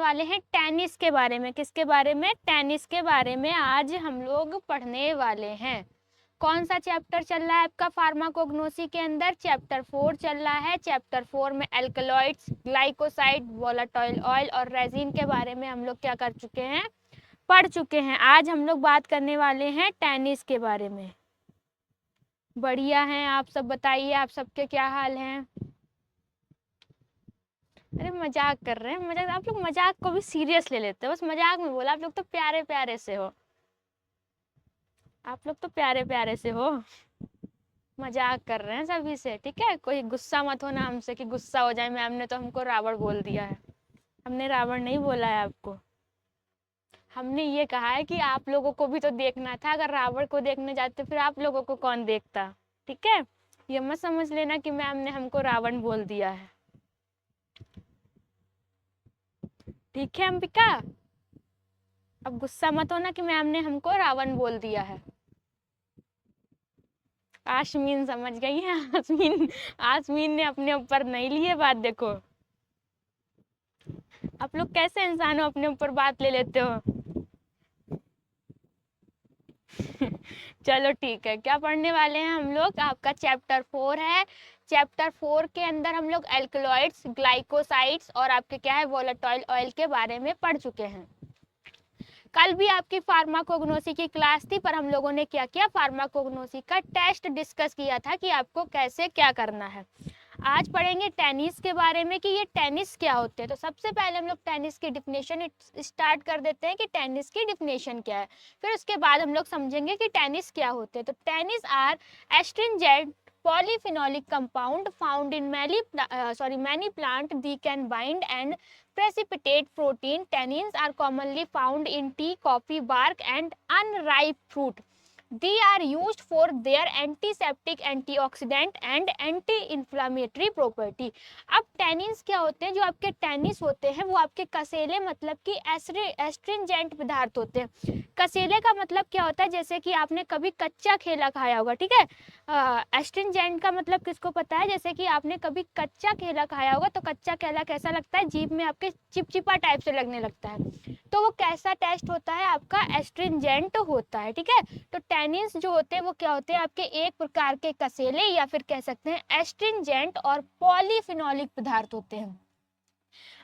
वाले हैं टेनिस के बारे में। किसके बारे में? टेनिस के बारे में आज हम लोग पढ़ने वाले हैं। कौन सा चैप्टर चल रहा है आपका फार्माकोग्नोसी के अंदर? चैप्टर 4 चल रहा है। चैप्टर 4 में एल्कलॉइड्स, ग्लाइकोसाइड, वोलेटाइल ऑयल और रेजिन के बारे में हम लोग क्या कर चुके हैं? पढ़ चुके हैं। आज हम लोग बात करने वाले हैं टेनिस के बारे में। बढ़िया हैं आप सब, बताइए आप सबके क्या हाल हैं? अरे मजाक कर रहे हैं, मजाक। आप लोग मजाक को भी सीरियस ले लेते हो, बस मजाक में बोला। आप लोग तो प्यारे प्यारे से हो, आप लोग तो प्यारे प्यारे से हो। मजाक कर रहे हैं सभी से, ठीक है? कोई गुस्सा मत होना हमसे कि गुस्सा हो जाए मैम ने तो हमको रावण बोल दिया है। हमने रावण नहीं बोला है आपको। हमने ये कहा है कि आप लोगों को भी तो देखना था। अगर रावण को देखने जाते फिर आप लोगों को कौन देखता? ठीक है, ये मत समझ लेना कि मैम ने हमको रावण बोल दिया है। ठीक है अंबिका, अब गुस्सा मत होना कि मैम ने हमको रावण बोल दिया है। आशमीन समझ गई है। आशमीन आशमीन ने अपने ऊपर नहीं ली है बात। देखो आप लोग कैसे इंसान हो, अपने ऊपर बात ले लेते हो। चलो ठीक है, क्या पढ़ने वाले हैं हम लोग? आपका चैप्टर 4 है। चैप्टर 4 के अंदर हम लोग एल्कलॉइड्स, ग्लाइकोसाइड्स और आपके क्या है वोलेटाइल ऑयल के बारे में पढ़ चुके हैं। कल भी आपकी फार्माकोग्नोसी की क्लास थी, पर हम लोगों ने क्या किया? फार्माकोग्नोसी का टेस्ट डिस्कस किया था कि आपको कैसे क्या करना है। आज पढ़ेंगे टेनिस के बारे में कि ये टेनिस क्या होते हैं। तो सबसे पहले हम लोग टेनिस की डिफिनेशन स्टार्ट कर देते हैं कि टेनिस की डिफिनेशन क्या है। फिर उसके बाद हम लोग समझेंगे कि टेनिस क्या होते हैं। तो tannins are astringent polyphenolic compound found in many plant. They can bind and precipitate protein. Tannins are commonly found in tea, coffee, bark and unripe fruit. They are used for their antiseptic, antioxidant and anti-inflammatory property. अब tannins क्या होते हैं? जो आपके tennis होते हैं वो आपके कसेले मतलब कि एस्ट्रिंजेंट पदार्थ होते हैं। कसेले का मतलब क्या होता है? जैसे कि आपने कभी कच्चा केला खाया होगा, ठीक है? एस्ट्रिंजेंट का मतलब किसको पता है? जैसे कि आपने कभी कच्चा केला खाया होगा तो कच्चा केला कैसा लगता है? जीभ में आपके चिपचिपा टाइप से लगने लगता है। तो वो कैसा टेस्ट होता है? आपका एस्ट्रिंजेंट होता है, ठीक है? तो टैनिन्स जो होते हैं वो क्या होते हैं? आपके एक प्रकार के कसेले या फिर कह सकते हैं एस्ट्रिंजेंट और पॉलीफिनोलिक पदार्थ होते हैं।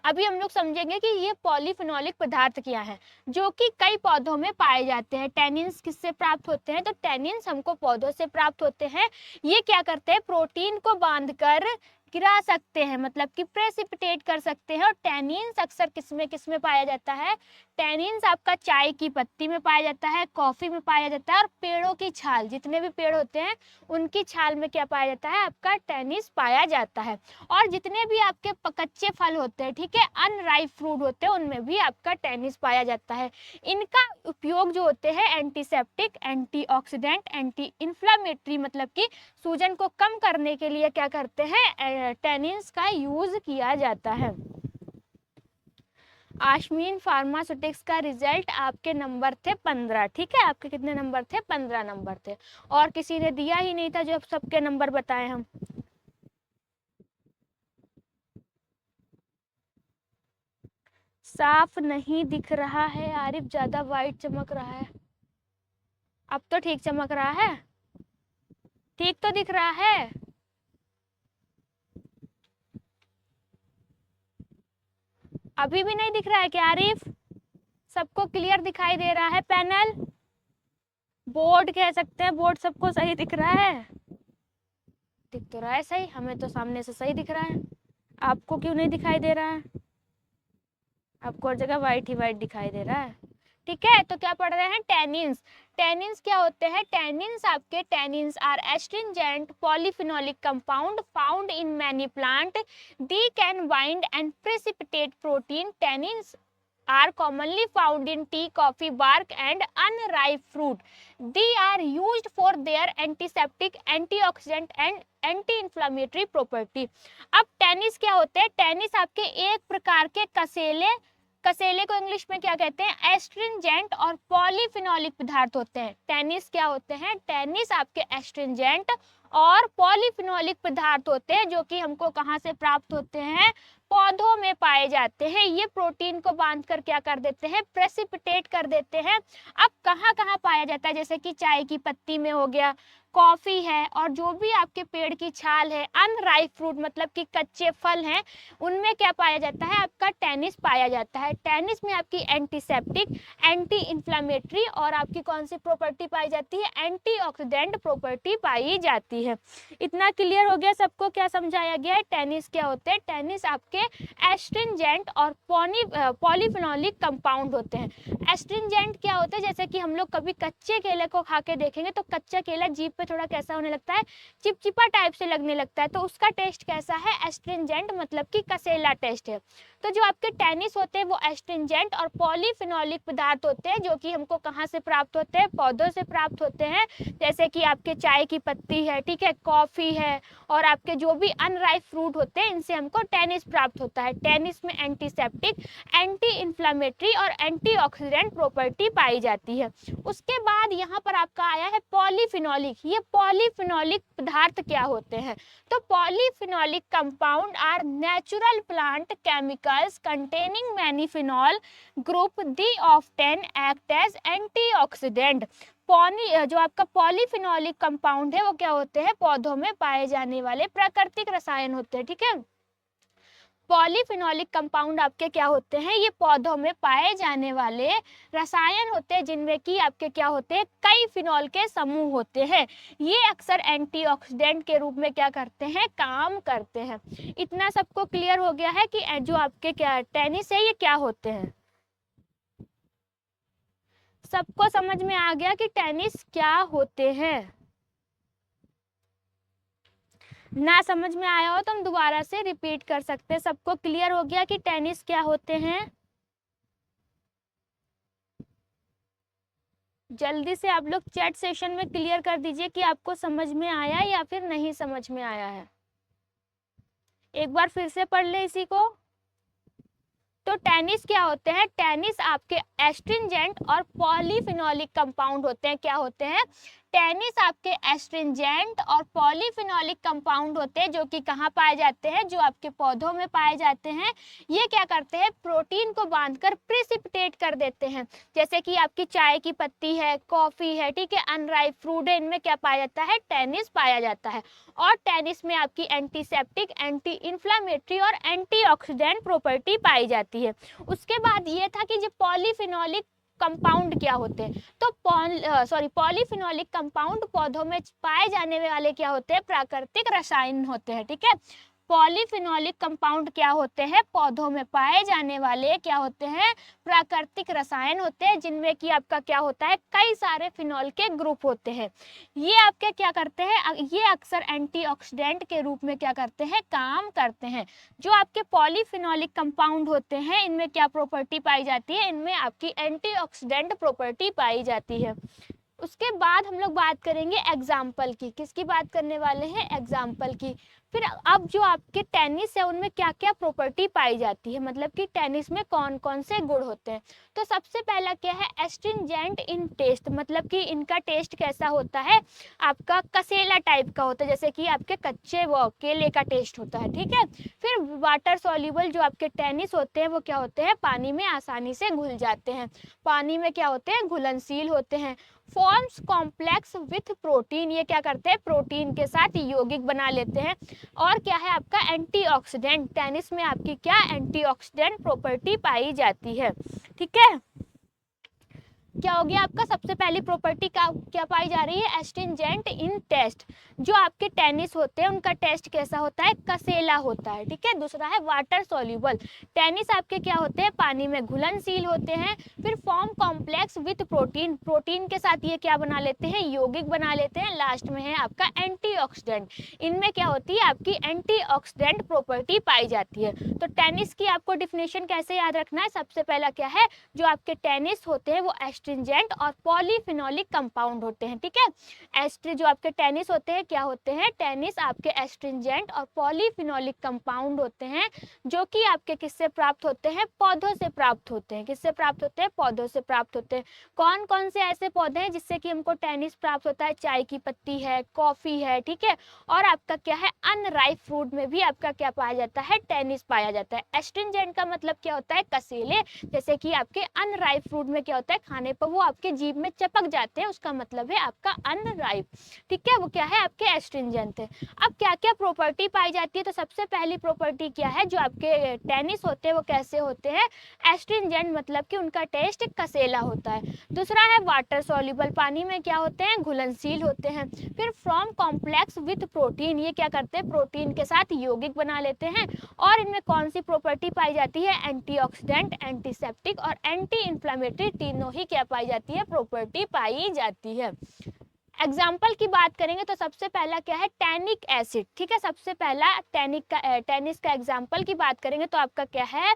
अभी हम लोग समझेंगे कि ये पॉलीफिनोलिक पदार्थ क्या है, जो कि कई पौधों में पाए जाते हैं। टैनिन्स किससे प्राप्त होते हैं? तो टैनिन्स हमको पौधों से प्राप्त होते हैं। ये क्या करते हैं? प्रोटीन को बांधकर गिरा सकते हैं, मतलब कि प्रेसिपिटेट कर सकते हैं। और टैनिन्स अक्सर किसमें पाया जाता है? टैनिन्स आपका चाय की पत्ती में पाया जाता है, कॉफी में पाया जाता है और पेड़ों की छाल, जितने भी पेड़ होते हैं उनकी छाल में क्या पाया जाता है? आपका टैनिस पाया जाता है। और जितने भी आपके कच्चे फल होते हैं, ठीक है, अनराइप फ्रूट होते हैं, उनमें भी आपका टैनिस पाया जाता है। इनका उपयोग जो होते हैं एंटीसेप्टिक, एंटीऑक्सीडेंट, एंटी इन्फ्लामेटरी मतलब कि सूजन को कम करने के लिए क्या करते हैं? टैनिन्स का यूज किया जाता है। आशमीन फार्मास्यूटिक्स का रिजल्ट आपके नंबर थे 15, ठीक है? आपके कितने नंबर थे? 15 नंबर थे। और किसी ने दिया ही नहीं था जो सबके नंबर बताए हम। साफ नहीं दिख रहा है आरिफ, ज्यादा वाइट चमक रहा है। अब तो ठीक चमक रहा है, ठीक तो दिख रहा है। अभी भी नहीं दिख रहा है क्या आरिफ? सबको क्लियर दिखाई दे रहा है? पैनल, बोर्ड कह सकते हैं, बोर्ड सबको सही दिख रहा है? दिख तो रहा है सही, हमें तो सामने से सही दिख रहा है। आपको क्यों नहीं दिखाई दे रहा है? आपको हर जगह वाइट ही वाइट दिखाई दे रहा है, ठीक है? तो क्या पढ़ रहे हैं? टैनिन्स। टैनिन्स क्या होते हैं? टैनिन्स आपके tannins are astringent polyphenolic compound found in many plant. They can bind and precipitate protein. Tannins are commonly found in tea, coffee, bark and unripe fruit. They are used for their antiseptic, antioxidant and anti-inflammatory property. अब tennis क्या होते हैं? Tennis आपके एक प्रकार के कसेले को English में क्या कहते हैं? एस्ट्रिंजेंट और पॉलीफिनोलिक पदार्थ होते हैं। टैनिस क्या होते हैं? टैनिस आपके एस्ट्रिंजेंट और पॉलीफिनोलिक पदार्थ होते हैं जो कि हमको कहाँ से प्राप्त होते हैं, पौधों में पाए जाते हैं। ये प्रोटीन को बांधकर क्या कर देते हैं, प्रेसिपिटेट कर देते हैं। अब कहाँ कहाँ पाया जाता है, जैसे कि चाय की पत्ती में हो गया, कॉफी है, और जो भी आपके पेड़ की छाल है, अनराइप फ्रूट मतलब कि कच्चे फल हैं, उनमें क्या पाया जाता है, आपका टैनिस पाया जाता है। टैनिस में आपकी एंटीसेप्टिक, एंटी इन्फ्लामेटरी और आपकी कौन सी प्रॉपर्टी पाई जाती है, एंटीऑक्सीडेंट प्रॉपर्टी पाई जाती है। इतना क्लियर हो गया सबको, क्या समझाया गया है, टैनिस क्या होते हैं। टैनिस आपके एस्ट्रिंजेंट और पॉलीफिनोलिक कंपाउंड होते हैं। एस्ट्रिंजेंट क्या होता है, जैसे कि हम लोग कभी कच्चे केले को खा के देखेंगे तो कच्चा केला जीभ पे थोड़ा कैसा होने लगता है, चिपचिपा टाइप से लगने लगता है, तो उसका टेस्ट कैसा है, एस्ट्रिंजेंट मतलब कि कसेला टेस्ट है। तो जो आपके टैनिस होते हैं वो एस्ट्रिंजेंट और पॉलीफिनोलिक पदार्थ होते हैं जो कि हमको कहाँ से प्राप्त होते हैं, पौधों से प्राप्त होते हैं। जैसे कि आपके चाय की पत्ती है, ठीक है, कॉफी है, और आपके जो भी अनराइप फ्रूट होते हैं इनसे हमको टैनिस प्राप्त होता है। टैनिस में एंटीसेप्टिक, एंटी इन्फ्लामेटरी और एंटीऑक्सीडेंट प्रॉपर्टी पाई जाती है। उसके बाद यहाँ पर आपका आया है पॉलीफिनोलिक। ये पॉलीफिनोलिक पदार्थ क्या होते हैं, तो polyphenolic compound are natural plant chemicals containing many phenol group, they often act as antioxidant. जो आपका पॉलीफिनोलिक कंपाउंड है वो क्या होते हैं, पौधों में पाए जाने वाले प्राकृतिक रसायन होते हैं, ठीक है। पॉलीफिनोलिक कंपाउंड आपके क्या होते हैं, ये पौधों में पाए जाने वाले रसायन होते हैं जिनमें कि आपके क्या होते हैं, कई फिनॉल के समूह होते हैं। ये अक्सर एंटीऑक्सीडेंट के रूप में क्या करते हैं, काम करते हैं। इतना सबको क्लियर हो गया है कि जो आपके क्या टैनिस है ये क्या होते हैं, सबको समझ में आ गया कि टैनिस क्या होते हैं। ना समझ में आया हो तो हम दोबारा से रिपीट कर सकते हैं। सबको क्लियर हो गया कि टैनिस क्या होते हैं, जल्दी से आप लोग चैट सेशन में क्लियर कर दीजिए कि आपको समझ में आया या फिर नहीं समझ में आया है। एक बार फिर से पढ़ ले इसी को। तो टैनिस क्या होते हैं, टैनिस आपके एस्ट्रिंजेंट और पॉलीफिनोलिक कंपाउंड होते हैं। क्या होते हैं, टैनिस आपके एस्ट्रिंजेंट और पॉलीफिनोलिक कंपाउंड होते हैं जो कि कहाँ पाए जाते हैं, जो आपके पौधों में पाए जाते हैं। ये क्या करते हैं, प्रोटीन को बांधकर प्रेसिपिटेट कर देते हैं। जैसे कि आपकी चाय की पत्ती है, कॉफी है, ठीक है, अनराइप फ्रूट है, इनमें क्या पाया जाता है, टैनिस पाया जाता है। और टैनिस में आपकी एंटीसेप्टिक, एंटी इन्फ्लामेटरी और एंटीऑक्सीडेंट प्रॉपर्टी पाई जाती है। उसके बाद ये था कि जो पॉलीफिनोलिक कंपाउंड क्या होते हैं, तो पॉलीफिनोलिक कंपाउंड पौधों में पाए जाने वाले क्या होते हैं, प्राकृतिक रसायन होते हैं, ठीक है। पॉलीफिनोलिक कंपाउंड क्या होते हैं, पौधों में पाए जाने वाले क्या होते हैं, प्राकृतिक रसायन होते हैं जिनमें कि आपका क्या होता है, कई सारे फिनॉल के ग्रुप होते हैं। ये आपके क्या करते हैं, ये अक्सर एंटीऑक्सीडेंट के रूप में क्या करते हैं, काम करते हैं। जो आपके पॉलीफिनोलिक कंपाउंड होते हैं इनमें क्या प्रॉपर्टी पाई जाती है, इनमें आपकी एंटीऑक्सीडेंट प्रॉपर्टी पाई जाती है। उसके बाद हम लोग बात करेंगे एग्जाम्पल की। किसकी बात करने वाले हैं, एग्जाम्पल की। फिर अब जो आपके टेनिस है उनमें क्या क्या प्रॉपर्टी पाई जाती है, मतलब कि टेनिस में कौन कौन से गुण होते हैं। तो सबसे पहला क्या है, एस्ट्रिंजेंट इन टेस्ट, मतलब कि इनका टेस्ट कैसा होता है, आपका कसेला टाइप का होता है, जैसे कि आपके कच्चे वो केले का टेस्ट होता है, ठीक है। फिर वाटर सॉल्युबल, जो आपके टेनिस होते हैं वो क्या होते हैं, पानी में आसानी से घुल जाते हैं, पानी में क्या होते हैं, घुलनशील होते हैं। फॉर्म्स कॉम्प्लेक्स विथ प्रोटीन, ये क्या करते हैं, प्रोटीन के साथ यौगिक बना लेते हैं। और क्या है आपका एंटीऑक्सीडेंट, टेनिस में आपकी क्या एंटीऑक्सीडेंट प्रॉपर्टी पाई जाती है, ठीक है। क्या हो गया आपका, सबसे पहली प्रॉपर्टी का क्या पाई जा रही है, एस्ट्रिंजेंट इन टेस्ट। जो आपके टेनिस होते हैं उनका टेस्ट कैसा होता है, कसेला होता है, ठीक है। दूसरा है वाटर सॉल्युबल, टेनिस आपके क्या होते हैं, पानी में घुलनशील होते हैं। फिर form complex with protein, protein के साथ ये क्या बना लेते हैं, यौगिक बना लेते हैं। लास्ट में है आपका एंटीऑक्सीडेंट, इनमें क्या होती है, आपकी एंटीऑक्सीडेंट प्रॉपर्टी पाई जाती है। तो टेनिस की आपको डिफिनेशन कैसे याद रखना है, सबसे पहला क्या है, जो आपके टेनिस होते हैं वो एस्ट्रिंजेंट और पॉलीफिनोलिक कंपाउंड होते हैं। ठीक है, जो आपके टेनिस होते हैं क्या होते हैं, टेनिस आपके एस्ट्रिंजेंट और पॉलीफिनोलिक कंपाउंड होते हैं, जो कि आपके किससे प्राप्त होते हैं, पौधों से प्राप्त होते हैं। किससे प्राप्त होते हैं, पौधों से प्राप्त होते हैं। कौन कौन से ऐसे पौधे हैं जिससे कि हमको टेनिस प्राप्त होता है, चाय की पत्ती है, कॉफी है, ठीक है, और आपका क्या है, अनराइप फ्रूट में भी आपका क्या पाया जाता है, टेनिस पाया जाता है। एस्ट्रिंजेंट का मतलब क्या होता है, कसेले, जैसे कि आपके अनराइप फ्रूट में क्या होता है, खाने पर वो आपके जीभ में चपक जाते हैं, उसका मतलब है आपका अनराइप। ठीक है, वो क्या है, आपके एस्ट्रिंजेंट है। अब क्या क्या प्रॉपर्टी पाई जाती है, तो सबसे पहली प्रॉपर्टी क्या है, जो आपके टेनिस होते हैं वो कैसे होते हैं, एस्ट्रिंजेंट, मतलब कि उनका टेस्ट कसेला होता है। दूसरा है वाटर सॉल्युबल, पानी में क्या होते हैं, घुलनशील होते हैं। फिर फ्रॉम कॉम्प्लेक्स विथ प्रोटीन, ये क्या करते हैं, प्रोटीन के साथ यौगिक बना लेते हैं। और इनमें कौन सी प्रॉपर्टी पाई जाती है, एंटीऑक्सीडेंट, एंटीसेप्टिक और एंटी इन्फ्लेमेटरी, तीनों ही क्या पाई जाती है, प्रॉपर्टी पाई जाती है। एग्जाम्पल की बात करेंगे तो सबसे पहला क्या है, टैनिक एसिड। ठीक है, सबसे पहला टेनिस का एग्जाम्पल की बात करेंगे तो आपका क्या है,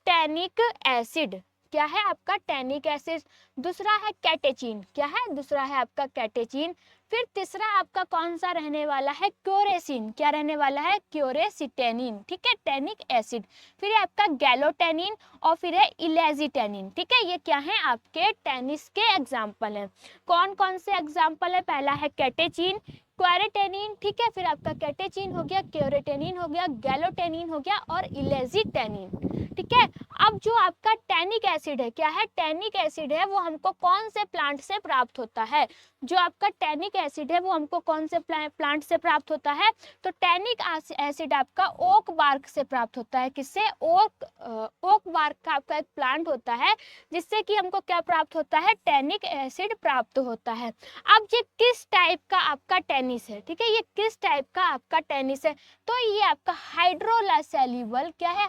टैनिक एसिड। क्या है आपका, टैनिक एसिड। दूसरा है कैटेचिन, क्या है, दूसरा है आपका कैटेचिन। फिर तीसरा आपका कौन सा रहने वाला है, क्योरेसिन, क्या रहने वाला है, क्योरेसिटेनिन। ठीक है, टैनिक एसिड। फिर है आपका गैलोटेनिन और फिर है इलेजिटेनिन। ठीक है, ये क्या है, आपके टेनिस के एग्जाम्पल हैं। कौन कौन से एग्जाम्पल है, पहला है कैटेचिन, क्वारेटेनिन, ठीक है, फिर आपका कैटेचिन हो गया, क्योरेटेनिन हो गया, गैलोटेनिन हो गया और इलेजिटेनिन। ठीक है, अब जो आपका टैनिक एसिड है, क्या है, टैनिक एसिड है वो हमको कौन से प्लांट से प्राप्त होता है, जो आपका टैनिक एसिड है वो हमको कौन से प्लांट से प्राप्त होता है, तो टैनिक एसिड आपका ओक बार्क से प्राप्त होता है। किससे, ओक बार्क का आपका एक प्लांट होता है जिससे कि हमको क्या प्राप्त होता है, टैनिक एसिड प्राप्त होता है। अब ये किस टाइप का आपका टेनिस है, ठीक है, ये किस टाइप का आपका टेनिस है, तो ये आपका हाइड्रोलाइसेबल, क्या है,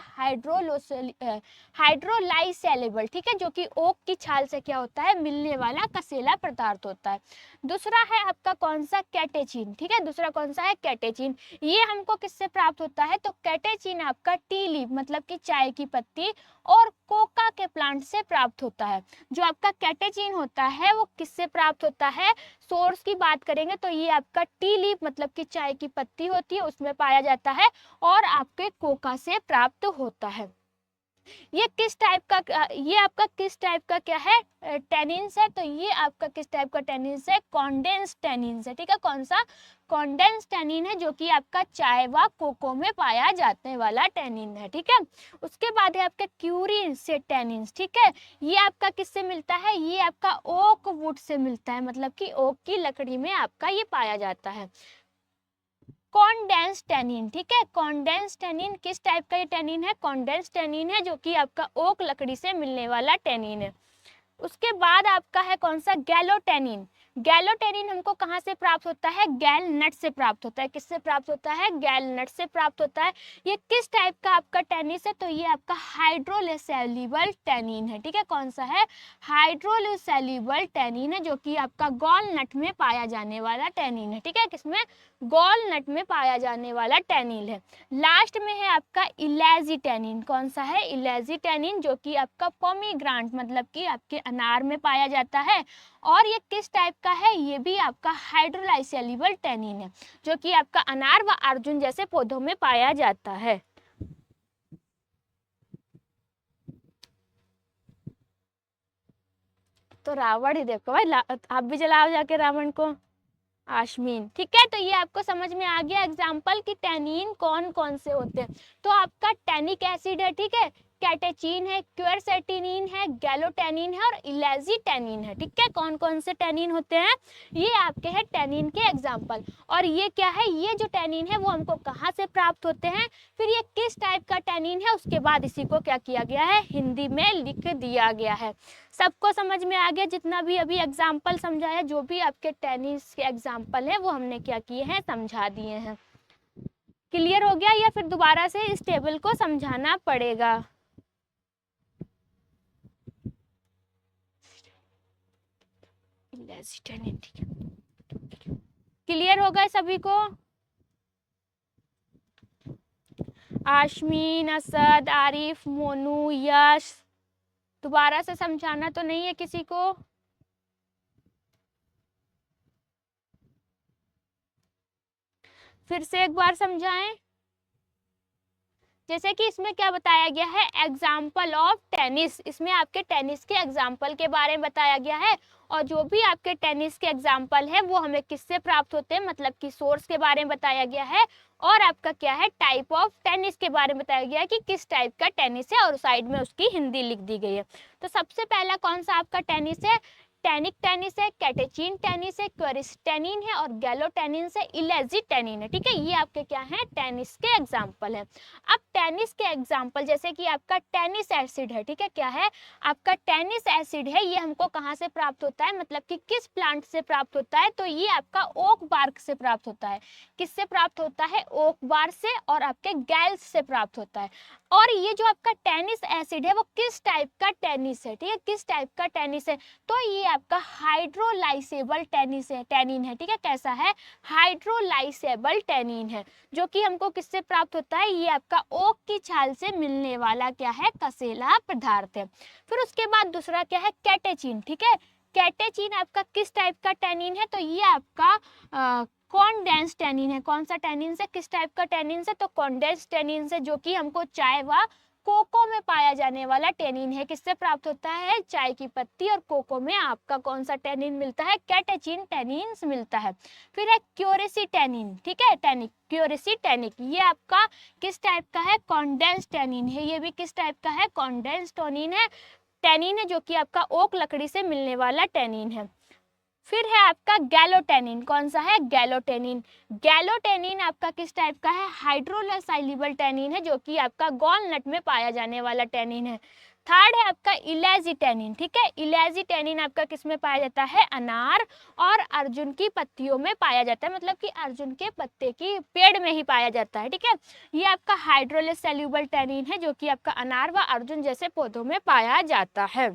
हाइड्रोलाइसेबल, ठीक है, जो कि ओक की छाल से क्या होता है, मिलने वाला कसेला पदार्थ होता है। दूसरा है आपका कौन सा, कैटेचिन। ठीक है, दूसरा कौन सा है, कैटेचिन। ये हमको किससे प्राप्त होता है, तो कैटेचिन आपका टी लीफ, मतलब कि चाय की पत्ती और कोका के प्लांट से प्राप्त होता है। जो आपका कैटेचिन होता है वो किससे प्राप्त होता है, सोर्स की बात करेंगे तो ये आपका टी लीफ, मतलब कि चाय की पत्ती होती है, उसमें पाया जाता है और आपके कोका से प्राप्त होता है। ये किस टाइप का, ये आपका किस टाइप का क्या है, टेनिन्स है, तो ये आपका किस टाइप का टेनिन्स है, कॉन्डेंस टेनिन्स है। ठीक है, कौन सा, कॉन्डेंस टेनिन है, जो कि आपका चाय व कोको में पाया जाने वाला टेनिन है। ठीक है, उसके बाद है आपका क्यूरिन से टेनिन्स। ठीक है, ये आपका किससे मिलता है, ये आपका ओक वुड से मिलता है, मतलब कि ओक की लकड़ी में आपका ये पाया जाता है। कॉन्डेंस टेनिन, ठीक है, कॉन्डेंस टेनिन किस टाइप का ये टेनिन है, कॉन्डेंस टेनिन है, जो कि आपका ओक लकड़ी से मिलने वाला टेनिन है। उसके बाद आपका है कौन सा, गैलोटेनिन। गैलोटेनिन हमको कहाँ से प्राप्त होता है, गैल नट से प्राप्त होता है। किससे प्राप्त होता है, गैल नट से प्राप्त होता है। ये किस टाइप का आपका टेनिस है, तो ये आपका हाइड्रोलिसोल्युबल टेनिन है। ठीक है, कौन सा है, हाइड्रोलिसोल्युबल टेनिन है, जो कि आपका गॉल नट में पाया जाने वाला टेनिन है। ठीक है, किसमें, गॉल नट में पाया जाने वाला टेनिन है। लास्ट में है आपका इलेजिटेनिन। कौन सा है, इलेजिटेनिन, जो कि आपका पोमीग्रांट, मतलब कि आपके अनार में पाया जाता है। और ये किस टाइप का है, ये भी आपका हाइड्रोलाइसेबल टेनिन है, जो कि आपका अनार व अर्जुन जैसे पौधों में पाया जाता है। तो रावण ही देखो भाई, आप भी जलाओ जाके रावण को, आश्मीन। ठीक है, तो ये आपको समझ में आ गया एग्जाम्पल कि टैनिन कौन कौन से होते हैं। तो आपका टैनिक एसिड है, ठीक है, कैटेचिन है, क्वेरसेटिनिन है, गैलोटेनिन है और इलेजिटेनिन है। ठीक है, कौन कौन से टैनिन होते हैं, ये आपके हैं टैनिन के एग्जाम्पल। और ये क्या है, ये जो टैनिन है वो हमको कहाँ से प्राप्त होते हैं, फिर ये किस टाइप का टैनिन है, उसके बाद इसी को क्या किया गया है, हिंदी में लिख दिया गया है। सबको समझ में आ गया, जितना भी अभी एग्जाम्पल समझाया, जो भी आपके टेनिस के एग्जाम्पल है वो हमने क्या किए हैं, समझा दिए हैं। क्लियर हो गया या फिर दोबारा से इस टेबल को समझाना पड़ेगा। क्लियर हो गए सभी को, आशमीन, असद, आरिफ, मोनू, यश, दोबारा से समझाना तो नहीं है किसी को। फिर से एक बार समझाएं। जैसे कि इसमें क्या बताया गया है, एग्जाम्पल ऑफ टेनिस, इसमें आपके टेनिस के एग्जाम्पल के बारे में बताया गया है। और जो भी आपके टेनिस के एग्जाम्पल है वो हमें किससे प्राप्त होते हैं, मतलब कि सोर्स के बारे में बताया गया है। और आपका क्या है, टाइप ऑफ टेनिस के बारे में बताया गया है कि किस टाइप का टेनिस है, और साइड में उसकी हिंदी लिख दी गई है। तो सबसे पहला कौन सा आपका टेनिस है, टेनिक टेनिस है, कैटेचिन टेनिस है, क्वेरिस्टेनिन है और गैलोटेनिन से इलेजी टेनिन है। ठीक है, ये आपके क्या है, टेनिस के एग्जाम्पल है। अब टेनिस के एग्जाम्पल जैसे कि आपका टेनिस एसिड है, ठीक है, क्या है आपका टेनिस एसिड है, ये हमको कहाँ से प्राप्त होता है, मतलब कि किस प्लांट से प्राप्त होता है, तो ये आपका ओक बार्क से प्राप्त होता है। किससे प्राप्त होता है, ओक बार्क से और आपके गैल्स से प्राप्त होता है। और ये जो आपका टेनिस एसिड है वो किस टाइप का टेनिस है, ठीक है, किस टाइप का टेनिस है, तो ये आपका हाइड्रोलाइसेबल टेनिस है, टेनिन है। ठीक है, कैसा है, हाइड्रोलाइसेबल टेनिन है, जो कि हमको किससे प्राप्त होता है, ये आपका ओक की छाल से मिलने वाला क्या है, कसेला पदार्थ है। फिर उसके बाद दूसरा क्या है, कैटेचिन। ठीक है, कैटेचिन आपका किस टाइप का टेनिन है, तो ये आपका कॉन्डेंस टेनिन है। कौन सा टेनिन से, किस टाइप का टेनिन से, तो कॉन्डेंस टेनिन से, जो कि हमको चाय व कोको में पाया जाने वाला टेनिन है। किससे प्राप्त होता है, चाय की पत्ती और कोको में आपका कौन सा टेनिन मिलता है, कैटेचिन टेनिन मिलता है। फिर है क्यूरेसी टेनिन, ठीक है, टेनिक, क्यूरेसी टेनिक, ये आपका किस टाइप का है, कॉन्डेंस टेनिन है। ये भी किस टाइप का है, कॉन्डेंस टेनिन है, टेनिन है जो कि आपका ओक लकड़ी से मिलने वाला टेनिन है। फिर है आपका गैलोटेनिन, कौन सा है, गैलोटेनिन। गैलोटेनिन आपका किस टाइप का है, हाइड्रोलाइसाइलेबल टेनिन है, जो कि आपका गॉलनट में पाया जाने वाला टेनिन है। थर्ड है आपका इलेजिटेनिन। ठीक है, इलेजिटेनिन आपका किस में पाया जाता है, अनार और अर्जुन की पत्तियों में पाया जाता है, मतलब कि अर्जुन के पत्ते की पेड़ में ही पाया जाता है। ठीक है, ये आपका हाइड्रोलाइसाइलेबल टेनिन है, जो कि आपका अनार व अर्जुन जैसे पौधों में पाया जाता है।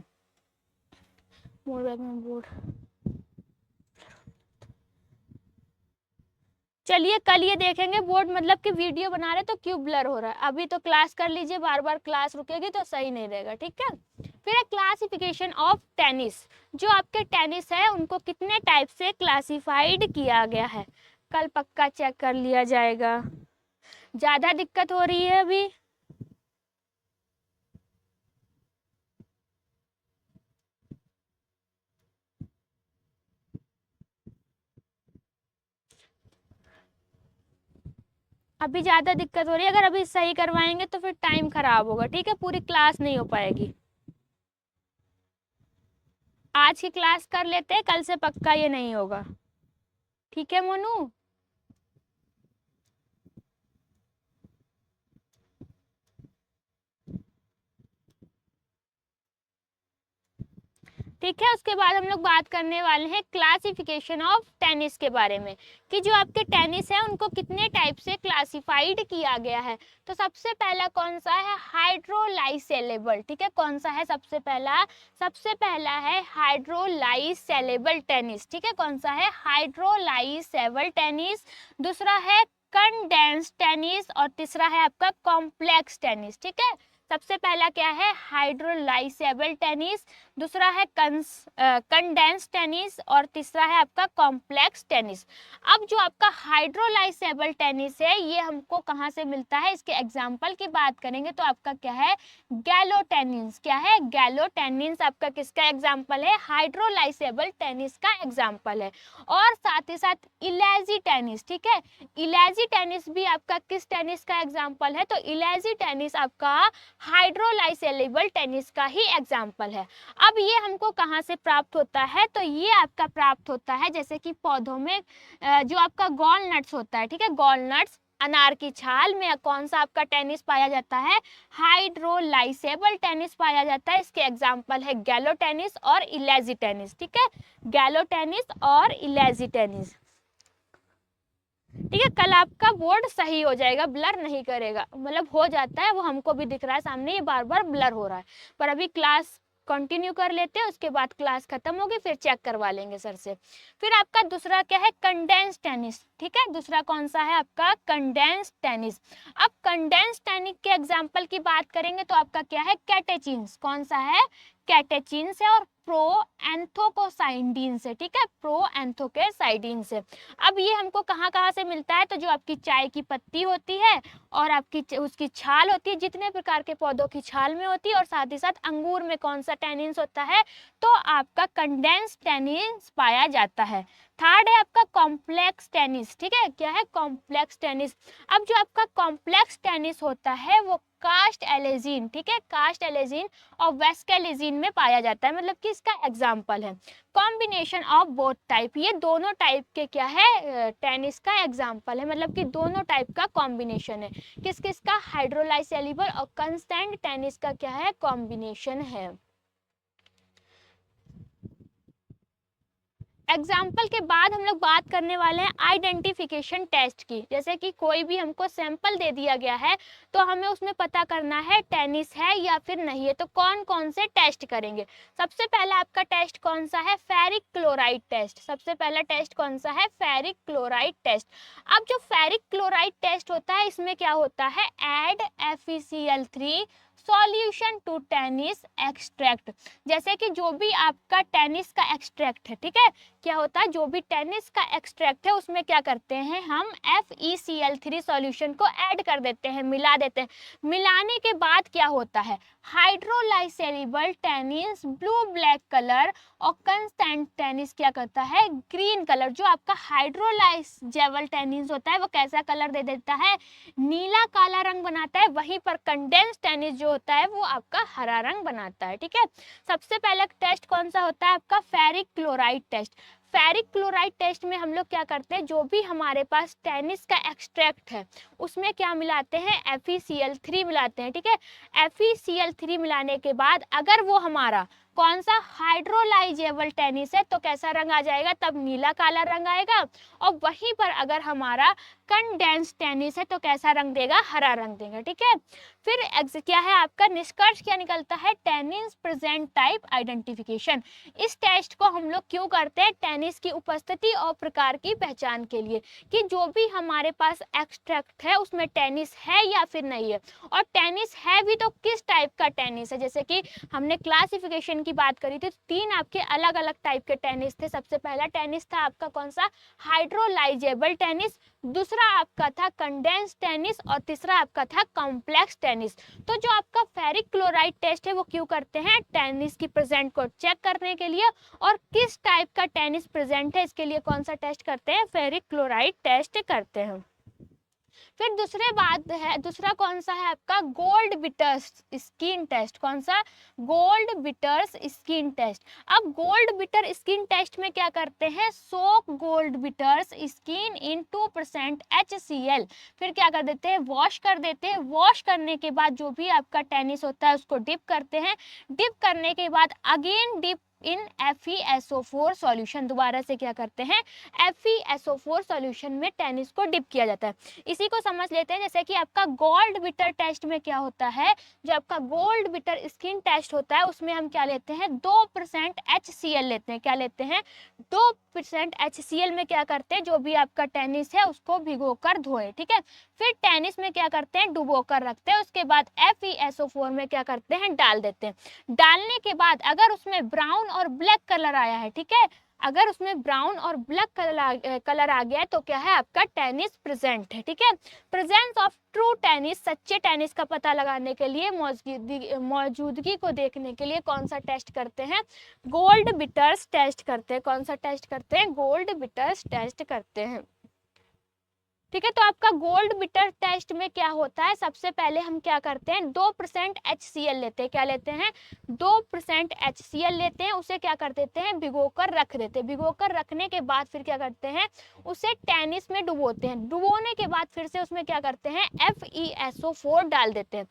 चलिए कल ये देखेंगे बोर्ड, मतलब कि वीडियो बना रहे तो क्यों ब्लर हो रहा है। अभी तो क्लास कर लीजिए, बार बार क्लास रुकेगी तो सही नहीं रहेगा। ठीक है, फिर है क्लासिफिकेशन ऑफ टेनिस। जो आपके टेनिस है उनको कितने टाइप से क्लासिफाइड किया गया है, कल पक्का चेक कर लिया जाएगा। ज्यादा दिक्कत हो रही है अभी, अभी ज्यादा दिक्कत हो रही है। अगर अभी सही करवाएंगे तो फिर टाइम खराब होगा। ठीक है, पूरी क्लास नहीं हो पाएगी। आज की क्लास कर लेते हैं, कल से पक्का ये नहीं होगा। ठीक है मोनू, ठीक है। उसके बाद हम लोग बात करने वाले हैं क्लासिफिकेशन ऑफ टेनिस के बारे में, कि जो आपके टेनिस है उनको कितने टाइप से क्लासिफाइड किया गया है। तो सबसे पहला कौन सा है, हाइड्रोलाइसेलेबल। ठीक है, कौन सा है सबसे पहला, सबसे पहला है हाइड्रोलाइसेलेबल टेनिस। ठीक है, कौन सा है, हाइड्रोलाइसेबल टेनिस। दूसरा है कंडेंस टेनिस और तीसरा है आपका कॉम्प्लेक्स टेनिस। ठीक है, सबसे पहला क्या है, हाइड्रोलाइसेबल टेनिस, दूसरा है कंडेंस टेनिस और तीसरा है आपका कॉम्प्लेक्स टेनिस। अब जो आपका हाइड्रोलाइसेबल टेनिस है ये हमको कहाँ से मिलता है, इसके एग्जाम्पल की बात करेंगे तो आपका क्या है, गैलोटेनिन्स। क्या है, गैलोटेनिन्स आपका किसका एग्जाम्पल है, हाइड्रोलाइसेबल टेनिस का एग्जाम्पल है। और साथ ही साथ इलेजी टेनिस। ठीक है, इलेजी टेनिस भी आपका किस टेनिस का एग्जाम्पल है, तो इलेजी टेनिस आपका हाइड्रोलाइसेबल टेनिस का ही एग्जाम्पल है। अब ये हमको कहाँ से प्राप्त होता है, तो ये आपका प्राप्त होता है जैसे कि पौधों में जो आपका गॉल नट्स होता है। ठीक है, गॉल नट्स, अनार की छाल में कौन सा आपका टेनिस पाया जाता है, हाइड्रोलाइसेबल टेनिस पाया जाता है। इसके एग्जाम्पल है गैलो टेनिस और इलेजी टेनिस। ठीक है, गैलो टेनिस और इलेजी टेनिस। ठीक है, कल आपका बोर्ड सही हो जाएगा, ब्लर नहीं करेगा, मतलब हो जाता है वो हमको भी दिख रहा है सामने, ये बार बार ब्लर हो रहा है। पर अभी क्लास कंटिन्यू कर लेते हैं, उसके बाद क्लास खत्म होगी फिर चेक करवा लेंगे सर से। फिर आपका दूसरा क्या है, कंडेंस टेनिस। ठीक है। दूसरा कौन सा है आपका कंडेंस्ड टेनिस। अब कंडेंस्ड टेनिस के एग्जाम्पल की बात करेंगे तो आपका क्या है कैटेचिन्स, कौन सा है कैटेचिन से और प्रो एंथोकोसाइडिन से, ठीक है, प्रो एंथोकोसाइडिन से। अब ये हमको कहाँ कहाँ से मिलता है, तो जो आपकी चाय की पत्ती होती है और आपकी उसकी छाल होती है, जितने प्रकार के पौधों की छाल में होती है, और साथ ही साथ अंगूर में कौन सा टेनिन्स होता है, तो आपका कंडेंस्ड टेनिन्स पाया जाता है। थर्ड है आपका कॉम्प्लेक्स टेनिस, ठीक है, क्या है कॉम्प्लेक्स टेनिस। अब जो आपका कॉम्प्लेक्स टेनिस होता है वो कास्ट एलेजिन, ठीक है, कास्ट एलेजिन और वेस्केलेजिन में पाया जाता है, मतलब कि इसका एग्जाम्पल है। कॉम्बिनेशन ऑफ बोथ टाइप, ये दोनों टाइप के क्या है टेनिस का एग्जाम्पल है, मतलब कि दोनों टाइप का कॉम्बिनेशन है। किस किस का, हाइड्रोलाइसेबल और कंस्टेंट टेनिस का क्या है कॉम्बिनेशन है। एग्जाम्पल के बाद हम लोग बात करने वाले हैं आइडेंटिफिकेशन टेस्ट की। जैसे कि कोई भी हमको सैंपल दे दिया गया है तो हमें उसमें पता करना है टेनिस है या फिर नहीं है, तो कौन कौन से टेस्ट करेंगे। सबसे पहला आपका टेस्ट कौन सा है, फेरिक क्लोराइड टेस्ट। सबसे पहला टेस्ट कौन सा है, फेरिक क्लोराइड टेस्ट। अब जो फेरिक क्लोराइड टेस्ट होता है इसमें क्या होता है, add FeCl3 solution to tannins extract. जैसे कि जो भी आपका टेनिस का एक्सट्रैक्ट है, ठीक है, क्या होता है जो भी टेनिस का एक्सट्रैक्ट है उसमें क्या करते हैं हम FeCl3 सॉल्यूशन को ऐड कर देते हैं, मिला देते हैं। मिलाने के बाद क्या होता है, हाइड्रोलाइसेबल टेनिस ब्लू ब्लैक कलर और कंस्टेंट टेनिस क्या करता है ग्रीन कलर। जो आपका हाइड्रोलाइसेबल टेनिस होता है वो कैसा कलर दे देता है, नीला काला रंग बनाता है, वहीं पर कंडेंस टेनिस जो होता है वो आपका हरा रंग बनाता है, ठीक है। सबसे पहला टेस्ट कौन सा होता है आपका ferric chloride test. Ferric chloride test में हम लोग क्या करते हैं, जो भी हमारे पास टेनिस का एक्सट्रैक्ट है उसमें क्या मिलाते हैं, FeCl3 मिलाते हैं, ठीक है। FeCl3 मिलाने के बाद अगर वो हमारा कौन सा हाइड्रोलाइजेबल टेनिस है तो कैसा रंग आ जाएगा, तब नीला काला रंग आएगा। और वहीं पर अगर हमारा कंडेंस टेनिस है तो कैसा रंग देगा, हरा रंग देगा, ठीक है। फिर क्या है आपका निष्कर्ष क्या निकलता है, टेनिस प्रेजेंट टाइप आइडेंटिफिकेशन। इस टेस्ट को हम लोग क्यों करते हैं, टेनिस की उपस्थिति और प्रकार की पहचान के लिए, कि जो भी हमारे पास एक्सट्रैक्ट है उसमें टेनिस है या फिर नहीं है, और टेनिस है भी तो किस टाइप का टेनिस है। जैसे कि हमने क्लासिफिकेशन की बात करी थी, 3 आपके अलग अलग टाइप के टेनिस थे। सबसे पहला टेनिस था आपका कौन सा, हाइड्रोलाइजेबल टेनिस, दूसरा आपका था कंडेंस टेनिस और तीसरा आपका था कॉम्प्लेक्स टेनिस। तो जो आपका फेरिक क्लोराइड टेस्ट है वो क्यों करते हैं, टेनिस की प्रेजेंट को चेक करने के लिए, और किस टाइप का टेनिस प्रेजेंट है इसके लिए कौन सा टेस्ट करते हैं, फेरिक क्लोराइड टेस्ट करते हैं। फिर दूसरा कौन सा है आपका गोल्ड बिटर्स स्किन टेस्ट। कौन सा, गोल्ड बिटर्स स्किन टेस्ट। अब गोल्ड बिटर स्किन टेस्ट में क्या करते हैं, soak gold biters skin in 2% HCl, फिर क्या कर देते हैं, वॉश कर देते हैं। वॉश करने के बाद जो भी आपका टेनिस होता है उसको डिप करते हैं। डिप करने के बाद again dip in FeSO4 solution, दोबारा से क्या करते हैं, FeSO4 सॉल्यूशन में टेनिस को डिप किया जाता है। इसी को समझ लेते हैं। जैसे कि आपका गोल्ड बिटर टेस्ट में क्या होता है, जो आपका गोल्ड बिटर स्किन टेस्ट होता है उसमें हम क्या लेते हैं, 2% HCl लेते हैं। क्या लेते हैं, 2% HCl में क्या करते हैं, जो भी आपका टेनिस है उसको भिगोकर धोए, ठीक है। फिर टेनिस में क्या करते हैं, डुबोकर रखते हैं। उसके बाद FeSO4 में क्या करते हैं, डाल देते हैं। डालने के बाद अगर उसमें ब्राउन और ब्लैक कलर आया है, ठीक है, अगर उसमें ब्राउन और ब्लैक कलर आ गया है तो क्या है आपका टेनिस प्रेजेंट है, ठीक है। प्रेजेंस ऑफ ट्रू टेनिस, सच्चे टेनिस का पता लगाने के लिए, मौजूदगी को देखने के लिए कौन सा टेस्ट करते हैं, गोल्ड बिटर्स टेस्ट करते हैं। कौन सा टेस्ट करते हैं, गोल्ड बिटर्स टेस्ट करते हैं, ठीक है। तो आपका गोल्ड बिटर टेस्ट में क्या होता है, सबसे पहले हम क्या करते हैं, 2% HCl लेते हैं। क्या लेते हैं, 2% HCl लेते हैं, उसे क्या कर देते हैं, भिगोकर रख देते हैं। भिगोकर रखने के बाद फिर क्या करते हैं, उसे टेनिस में डुबोते हैं। डुबोने के बाद फिर से उसमें क्या करते हैं, FeSO4 डाल देते हैं।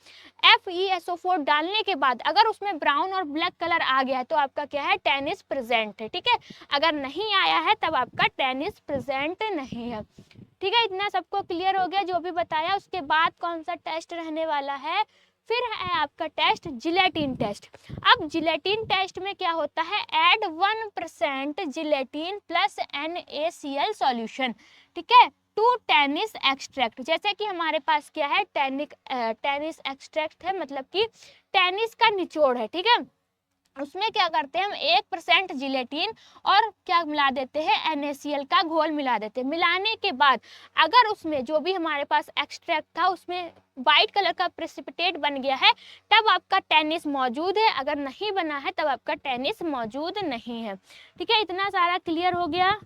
FeSO4 डालने के बाद अगर उसमें ब्राउन और ब्लैक कलर आ गया है तो आपका क्या है, टेनिस प्रेजेंट है, ठीक है। अगर नहीं आया है तब आपका टेनिस प्रेजेंट नहीं है, ठीक है। इतना सबको क्लियर हो गया जो भी बताया। उसके बाद कौन सा टेस्ट रहने वाला है, फिर है आपका टेस्ट जिलेटिन टेस्ट। अब जिलेटिन टेस्ट में क्या होता है, add 1% gelatin plus NaCl solution, ठीक है, टू टेनिस एक्सट्रैक्ट। जैसे कि हमारे पास क्या है, टेनिस एक्सट्रैक्ट है, मतलब कि टेनिस का निचोड़ है, ठीक है। उसमें क्या करते हैं हम 1% जिलेटिन और क्या मिला देते हैं, NaCl का घोल मिला देते हैं। मिलाने के बाद अगर उसमें जो भी हमारे पास एक्सट्रैक्ट था उसमें वाइट कलर का प्रेसिपिटेट बन गया है, तब आपका टेनिस मौजूद है। अगर नहीं बना है तब आपका टेनिस मौजूद नहीं है। ठीक है, इतना सारा क्लियर हो गया।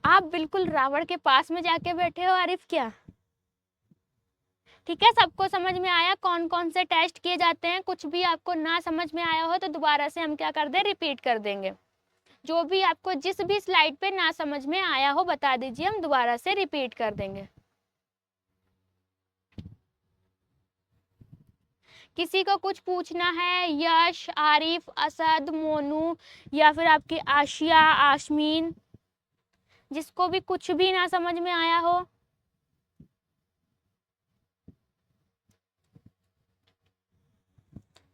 आप बिल्कुल रावण के पास में जाके बैठे हो आरिफ क्या? ठीक है, सबको समझ में आया कौन कौन से टेस्ट किए जाते हैं? कुछ भी आपको ना समझ में आया हो तो दोबारा से हम क्या कर दें, रिपीट कर देंगे। जो भी आपको जिस भी स्लाइड पे ना समझ में आया हो बता दीजिए, हम दोबारा से रिपीट कर देंगे। किसी को कुछ पूछना है? यश, आरिफ, असद, मोनू या फिर आपकी आशिया, आशमीन, जिसको भी कुछ भी ना समझ में आया हो।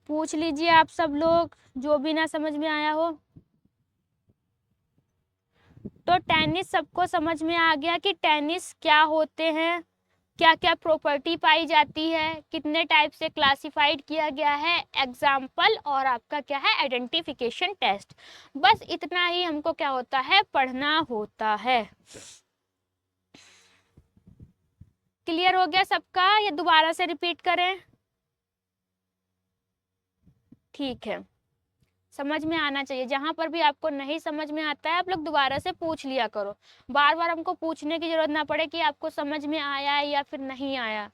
पूछ लीजिए आप सब लोग, जो भी ना समझ में आया हो। तो टेनिस सबको समझ में आ गया कि टेनिस क्या होते हैं, क्या क्या प्रॉपर्टी पाई जाती है, कितने टाइप से क्लासिफाइड किया गया है, एग्जाम्पल और आपका क्या है, आइडेंटिफिकेशन टेस्ट। बस इतना ही हमको क्या होता है, पढ़ना होता है। क्लियर हो गया सबका या दोबारा से रिपीट करें? ठीक है, समझ में आना चाहिए। जहां पर भी आपको नहीं समझ में आता है आप लोग दोबारा से पूछ लिया करो, बार बार हमको पूछने की जरूरत ना पड़े कि आपको समझ में आया है या फिर नहीं आया।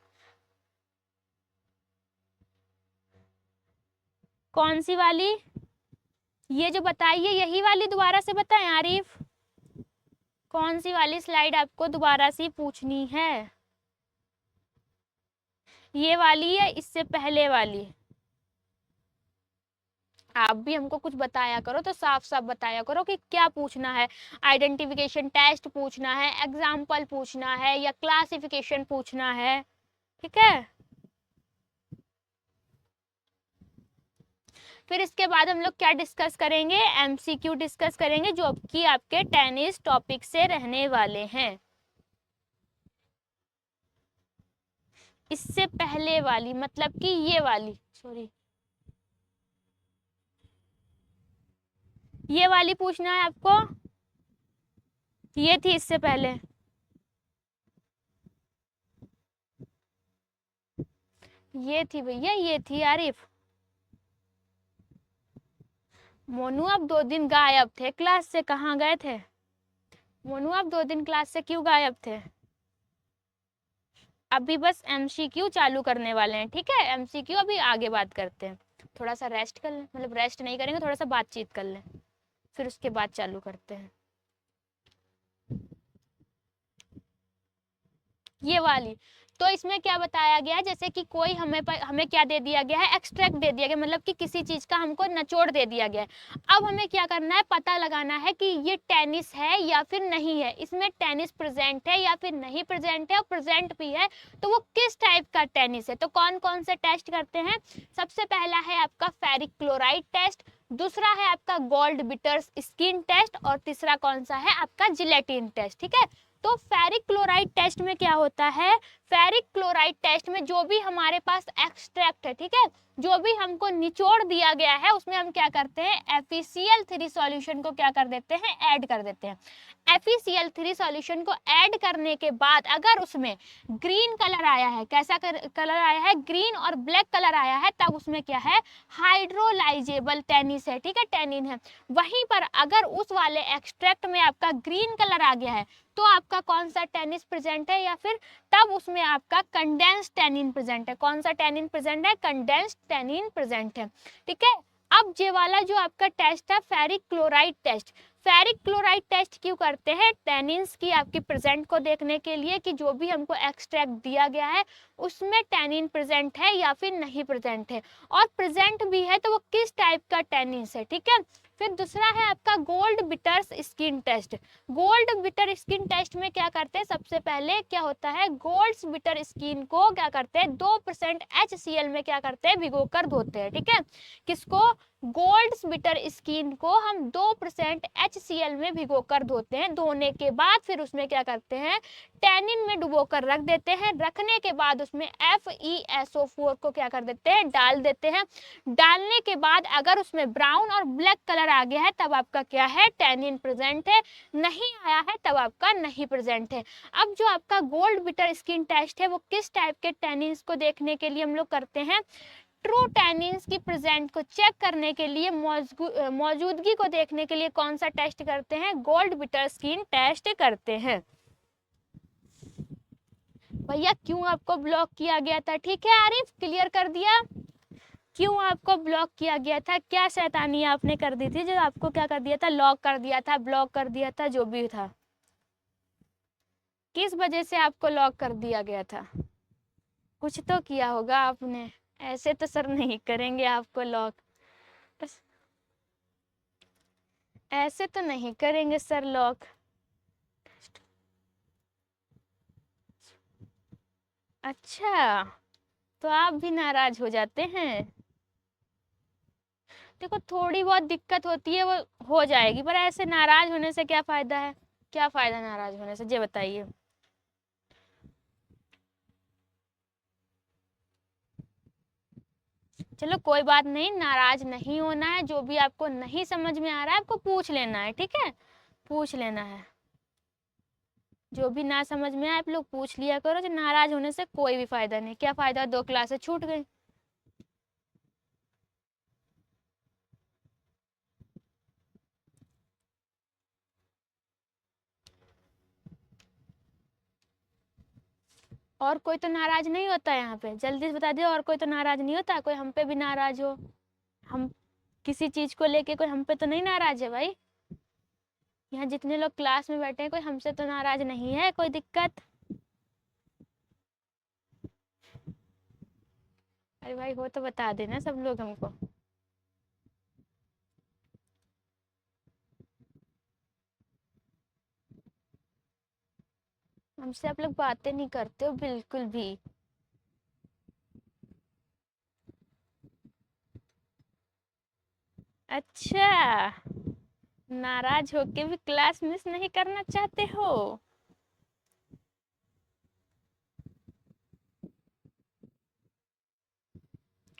कौन सी वाली? ये जो बताइए यही वाली दोबारा से बताएं आरिफ। कौन सी वाली स्लाइड आपको दोबारा से पूछनी है? ये वाली या इससे पहले वाली? आप भी हमको कुछ बताया करो तो साफ साफ बताया करो कि क्या पूछना है। आइडेंटिफिकेशन टेस्ट पूछना है, एग्जाम्पल पूछना है या क्लासिफिकेशन पूछना है। ठीक है, फिर इसके बाद हम लोग क्या डिस्कस करेंगे, MCQ डिस्कस करेंगे जो कि आपके टेनिस टॉपिक से रहने वाले हैं। इससे पहले वाली मतलब कि ये वाली, सॉरी ये वाली पूछना है आपको। ये थी इससे पहले, ये थी भैया, ये थी आरिफ। मोनू आप 2 दिन गायब थे क्लास से, कहाँ गए थे? मोनू आप 2 दिन क्लास से क्यों गायब थे? अभी बस MCQ चालू करने वाले हैं, ठीक है। MCQ अभी आगे बात करते हैं, थोड़ा सा रेस्ट कर लें, मतलब रेस्ट नहीं करेंगे, थोड़ा सा बातचीत कर लें, फिर उसके बाद चालू करते हैं। ये वाली, तो इसमें क्या बताया गया है, जैसे कि कोई हमें क्या दे दिया गया है, एक्सट्रैक्ट दे दिया गया, मतलब कि किसी चीज का हमको निचोड़ दे दिया गया है। अब हमें क्या करना है, पता लगाना है कि ये टेनिस है या फिर नहीं है, इसमें टेनिस प्रेजेंट है या फिर नहीं प्रेजेंट है, और प्रेजेंट भी है तो वो किस टाइप का टेनिस है। तो कौन कौन से टेस्ट करते हैं? सबसे पहला है आपका फेरिक क्लोराइड टेस्ट, दूसरा है आपका गोल्ड बिटर स्किन टेस्ट, और तीसरा कौन सा है, आपका जिलेटिन टेस्ट। ठीक है, तो फेरिक क्लोराइड टेस्ट में क्या होता है, फेरिक क्लोराइड टेस्ट में जो भी हमारे पास एक्सट्रैक्ट है, ठीक है, जो भी हमको निचोड़ दिया गया है उसमें हम क्या करते हैं, FeCl3 सॉल्यूशन को क्या कर देते हैं, ऐड कर देते हैं। FeCl3 सॉल्यूशन को ऐड करने के बाद अगर उसमें ग्रीन कलर आया है, कैसा कलर आया है, ग्रीन और ब्लैक कलर आया है, तब उसमें क्या है, हाइड्रोलाइजेबल टेनिस है, ठीक है, टेनिन है। वहीं पर अगर उस वाले एक्सट्रैक्ट में आपका ग्रीन कलर आ गया है तो आपका कौन सा टेनिस प्रेजेंट है, या फिर तब उसमें आपका कंडेंस्ड टेनिन प्रेजेंट है। कौन सा टेनिन प्रेजेंट है, कंडेंस्ड टेनिन प्रेजेंट है। ठीक है, अब ये वाला जो आपका टेस्ट है ferric chloride test, ferric chloride test क्यों करते हैं? टेनिन्स की आपकी प्रेजेंट को देखने के लिए कि जो भी हमको एक्सट्रैक्ट दिया गया है उसमें टेनिन प्रेजेंट है या फिर नहीं प्रेजेंट है, और प्रेजेंट भी है तो वो किस टाइप का टेनिन्स है, ठीक है। फिर दूसरा है आपका gold biters skin test. Gold bitter skin test में क्या करते हैं, सबसे पहले क्या होता है, गोल्ड बिटर स्किन को क्या करते हैं 2% HCl में क्या करते हैं भिगोकर धोते हैं, ठीक है। किसको? गोल्ड बिटर स्किन को हम 2% HCl में भिगोकर धोते हैं। धोने के बाद फिर उसमें क्या करते हैं, टैनिन में डुबोकर रख देते हैं। रखने के बाद उसमें FeSO4 को क्या कर देते हैं, डाल देते हैं। डालने के बाद अगर उसमें ब्राउन और ब्लैक कलर आ गया है तब आपका क्या है, टैनिन प्रेजेंट है। नहीं आया है तब आपका नहीं प्रेजेंट है। अब जो आपका गोल्ड बिटर स्किन टेस्ट है वो किस टाइप के टैनिन्स को देखने के लिए हम लोग करते हैं, ट्रू टैनिन्स की प्रेजेंट को चेक करने के लिए, मौजूदगी को देखने के लिए कौन सा टेस्ट करते हैं, गोल्ड बिटर स्किन टेस्ट करते हैं। भैया क्यों आपको ब्लॉक किया गया था, ठीक है आरिफ, क्लियर कर दिया क्यों आपको ब्लॉक किया गया था, क्या शैतानी आपने कर दी थी जो आपको क्या कर दिया था, लॉक कर दिया था, ब्लॉक कर दिया था, जो भी था, किस वजह से आपको लॉक कर दिया गया था? कुछ तो किया होगा आपने, ऐसे तो सर नहीं करेंगे आपको लॉक, ऐसे तो नहीं करेंगे सर लॉक। अच्छा, तो आप भी नाराज हो जाते हैं। देखो थोड़ी बहुत दिक्कत होती है वो हो जाएगी, पर ऐसे नाराज होने से क्या फायदा है, क्या फायदा नाराज होने से, ये बताइए। चलो कोई बात नहीं, नाराज नहीं होना है। जो भी आपको नहीं समझ में आ रहा है आपको पूछ लेना है, ठीक है, पूछ लेना है। जो भी ना समझ में आए आप लोग पूछ लिया करो। जो नाराज होने से कोई भी फायदा नहीं, क्या फायदा, 2 क्लासेस छूट गई। और कोई तो नाराज नहीं होता है यहाँ पे, जल्दी से बता दियो, और कोई तो नाराज नहीं होता, कोई हम पे भी नाराज हो, हम किसी चीज को लेके कोई हम पे तो नहीं नाराज है भाई। यहाँ जितने लोग क्लास में बैठे हैं कोई हमसे तो नाराज नहीं है, कोई दिक्कत? अरे भाई हो तो बता देना सब लोग हमको। हमसे आप लोग बातें नहीं करते हो बिल्कुल भी। अच्छा, नाराज होके भी क्लास मिस नहीं करना चाहते हो?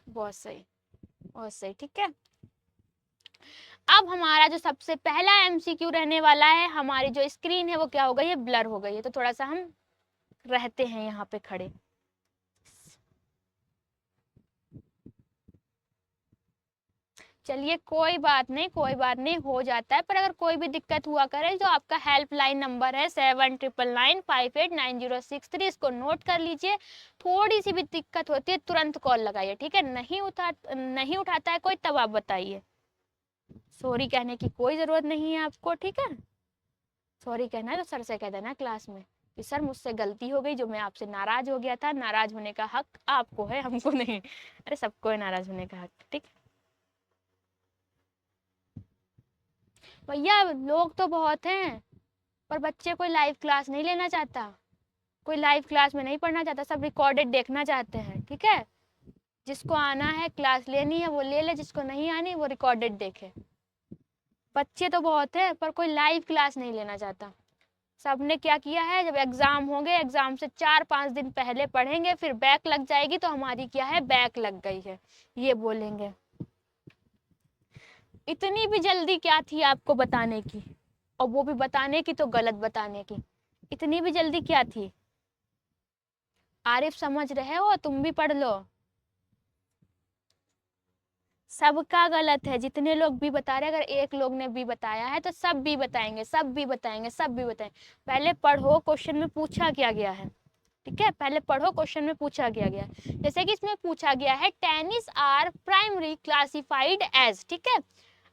बहुत सही, बहुत सही, ठीक है। अब हमारा जो सबसे पहला MCQ रहने वाला है, हमारी जो स्क्रीन है वो क्या हो गई है, ब्लर हो गई है, तो थोड़ा सा हम रहते हैं यहाँ पे खड़े। चलिए कोई बात नहीं, कोई बात नहीं, हो जाता है। पर अगर कोई भी दिक्कत हुआ करे, जो आपका हेल्पलाइन नंबर है 7999589063, इसको नोट कर लीजिए। थोड़ी सी भी दिक्कत होती है तुरंत कॉल लगाइए, ठीक है। नहीं उठाता है कोई तब आप बताइए। सॉरी कहने की कोई जरूरत नहीं है आपको, ठीक है। सॉरी कहना है तो सर से कह देना क्लास में कि सर मुझसे गलती हो गई, जो मैं आपसे नाराज हो गया था। नाराज होने का हक आपको है, हमको नहीं। अरे सबको है नाराज होने का हक, ठीक। भैया लोग तो बहुत हैं, पर बच्चे कोई लाइव क्लास नहीं लेना चाहता, कोई लाइव क्लास में नहीं पढ़ना चाहता, सब रिकॉर्डेड देखना चाहते हैं, ठीक है। जिसको आना है क्लास लेनी है वो ले ले, जिसको नहीं आनी वो रिकॉर्डेड देखे। बच्चे तो बहुत है पर कोई लाइव क्लास नहीं लेना चाहता। सबने क्या किया है, जब एग्जाम होंगे, एग्जाम से 4-5 दिन पहले पढ़ेंगे, फिर बैक लग जाएगी तो हमारी क्या है, बैक लग गई है, ये बोलेंगे। इतनी भी जल्दी क्या थी आपको बताने की, और वो भी बताने की तो गलत बताने की। इतनी भी जल्दी क्या थी? आरिफ समझ रहे हो, तुम भी पढ़ लो। सबका गलत है, जितने लोग भी बता रहे हैं, अगर एक लोग ने भी बताया है तो सब भी बताएंगे, सब भी बताएंगे, सब भी बताएंगे। पहले पढ़ो क्वेश्चन में पूछा क्या गया है, ठीक है। पहले पढ़ो क्वेश्चन में पूछा क्या गया है। जैसे कि इसमें पूछा गया है tannins are primary classified as, ठीक है।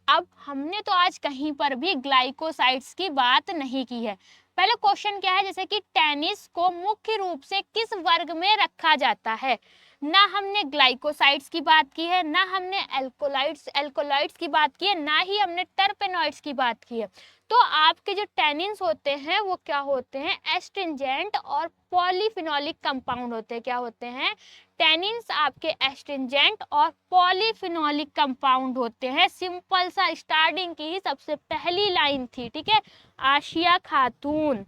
अब हमने तो आज कहीं पर भी ग्लाइकोसाइड्स की बात नहीं की है। पहले क्वेश्चन क्या है, जैसे कि टेनिस को मुख्य रूप से किस वर्ग में रखा जाता है। ना हमने ग्लाइकोसाइड्स की बात की है, ना हमने एल्कोलाइड्स की बात की है, ना ही हमने टर्पेनॉइड्स की बात की है। तो आपके जो टेनिन्स होते हैं वो क्या होते हैं, एस्ट्रिंजेंट और पॉलीफिनोलिक कंपाउंड होते हैं। क्या होते हैं, टेनिन्स आपके एस्ट्रिंजेंट और पॉलीफिनोलिक कंपाउंड होते हैं। सिंपल सा स्टार्टिंग की ही सबसे पहली लाइन थी, ठीक है। आशिया खातून,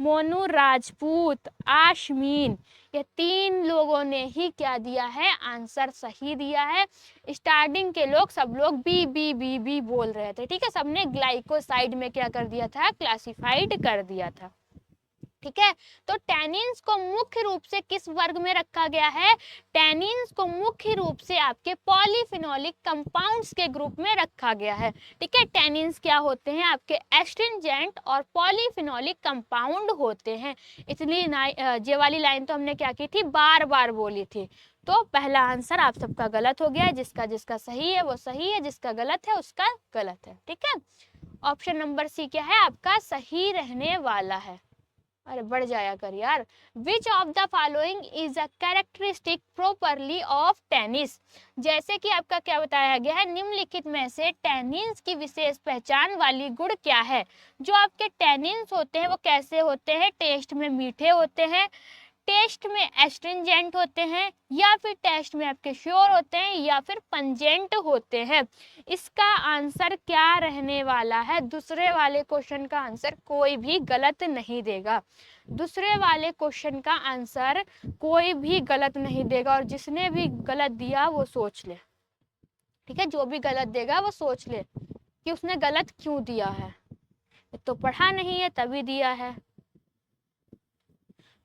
मोनू राजपूत, आशमीन, ये 3 लोगों ने ही क्या दिया है, आंसर सही दिया है। स्टार्टिंग के लोग सब लोग बी बोल रहे थे, ठीक है। सबने ग्लाइकोसाइड में क्या कर दिया था, क्लासिफाइड कर दिया था, ठीक है। तो टेनिन्स को मुख्य रूप से किस वर्ग में रखा गया है, टेनिन्स को मुख्य रूप से आपके पॉलीफिनोलिक कंपाउंड्स के ग्रुप में रखा गया है, ठीक है। टेनिन्स क्या होते हैं, आपके एस्ट्रिंजेंट और पॉलीफिनोलिक कंपाउंड होते हैं। इसलिए ये वाली लाइन तो हमने क्या की थी, बार बार बोली थी। तो पहला आंसर आप सबका गलत हो गया है। जिसका जिसका सही है वो सही है, जिसका गलत है उसका गलत है, ठीक है। ऑप्शन नंबर सी क्या है, आपका सही रहने वाला है। अरे बढ़ जाया कर यार। Which of the following is a characteristic properly of tennis. जैसे कि आपका क्या बताया गया है, निम्नलिखित में से टेनिन्स की विशेष पहचान वाली गुण क्या है। जो आपके टेनिन्स होते हैं वो कैसे होते हैं, टेस्ट में मीठे होते हैं, टेस्ट में एस्ट्रिंजेंट होते हैं, या फिर टेस्ट में आपके श्योर होते हैं, या फिर पंजेंट होते हैं। इसका आंसर क्या रहने वाला है, दूसरे वाले क्वेश्चन का आंसर कोई भी गलत नहीं देगा। दूसरे वाले क्वेश्चन का आंसर कोई भी गलत नहीं देगा, और जिसने भी गलत दिया वो सोच ले, ठीक है। जो भी गलत देगा वो सोच ले कि उसने गलत क्यों दिया है, तो पढ़ा नहीं है तभी दिया है।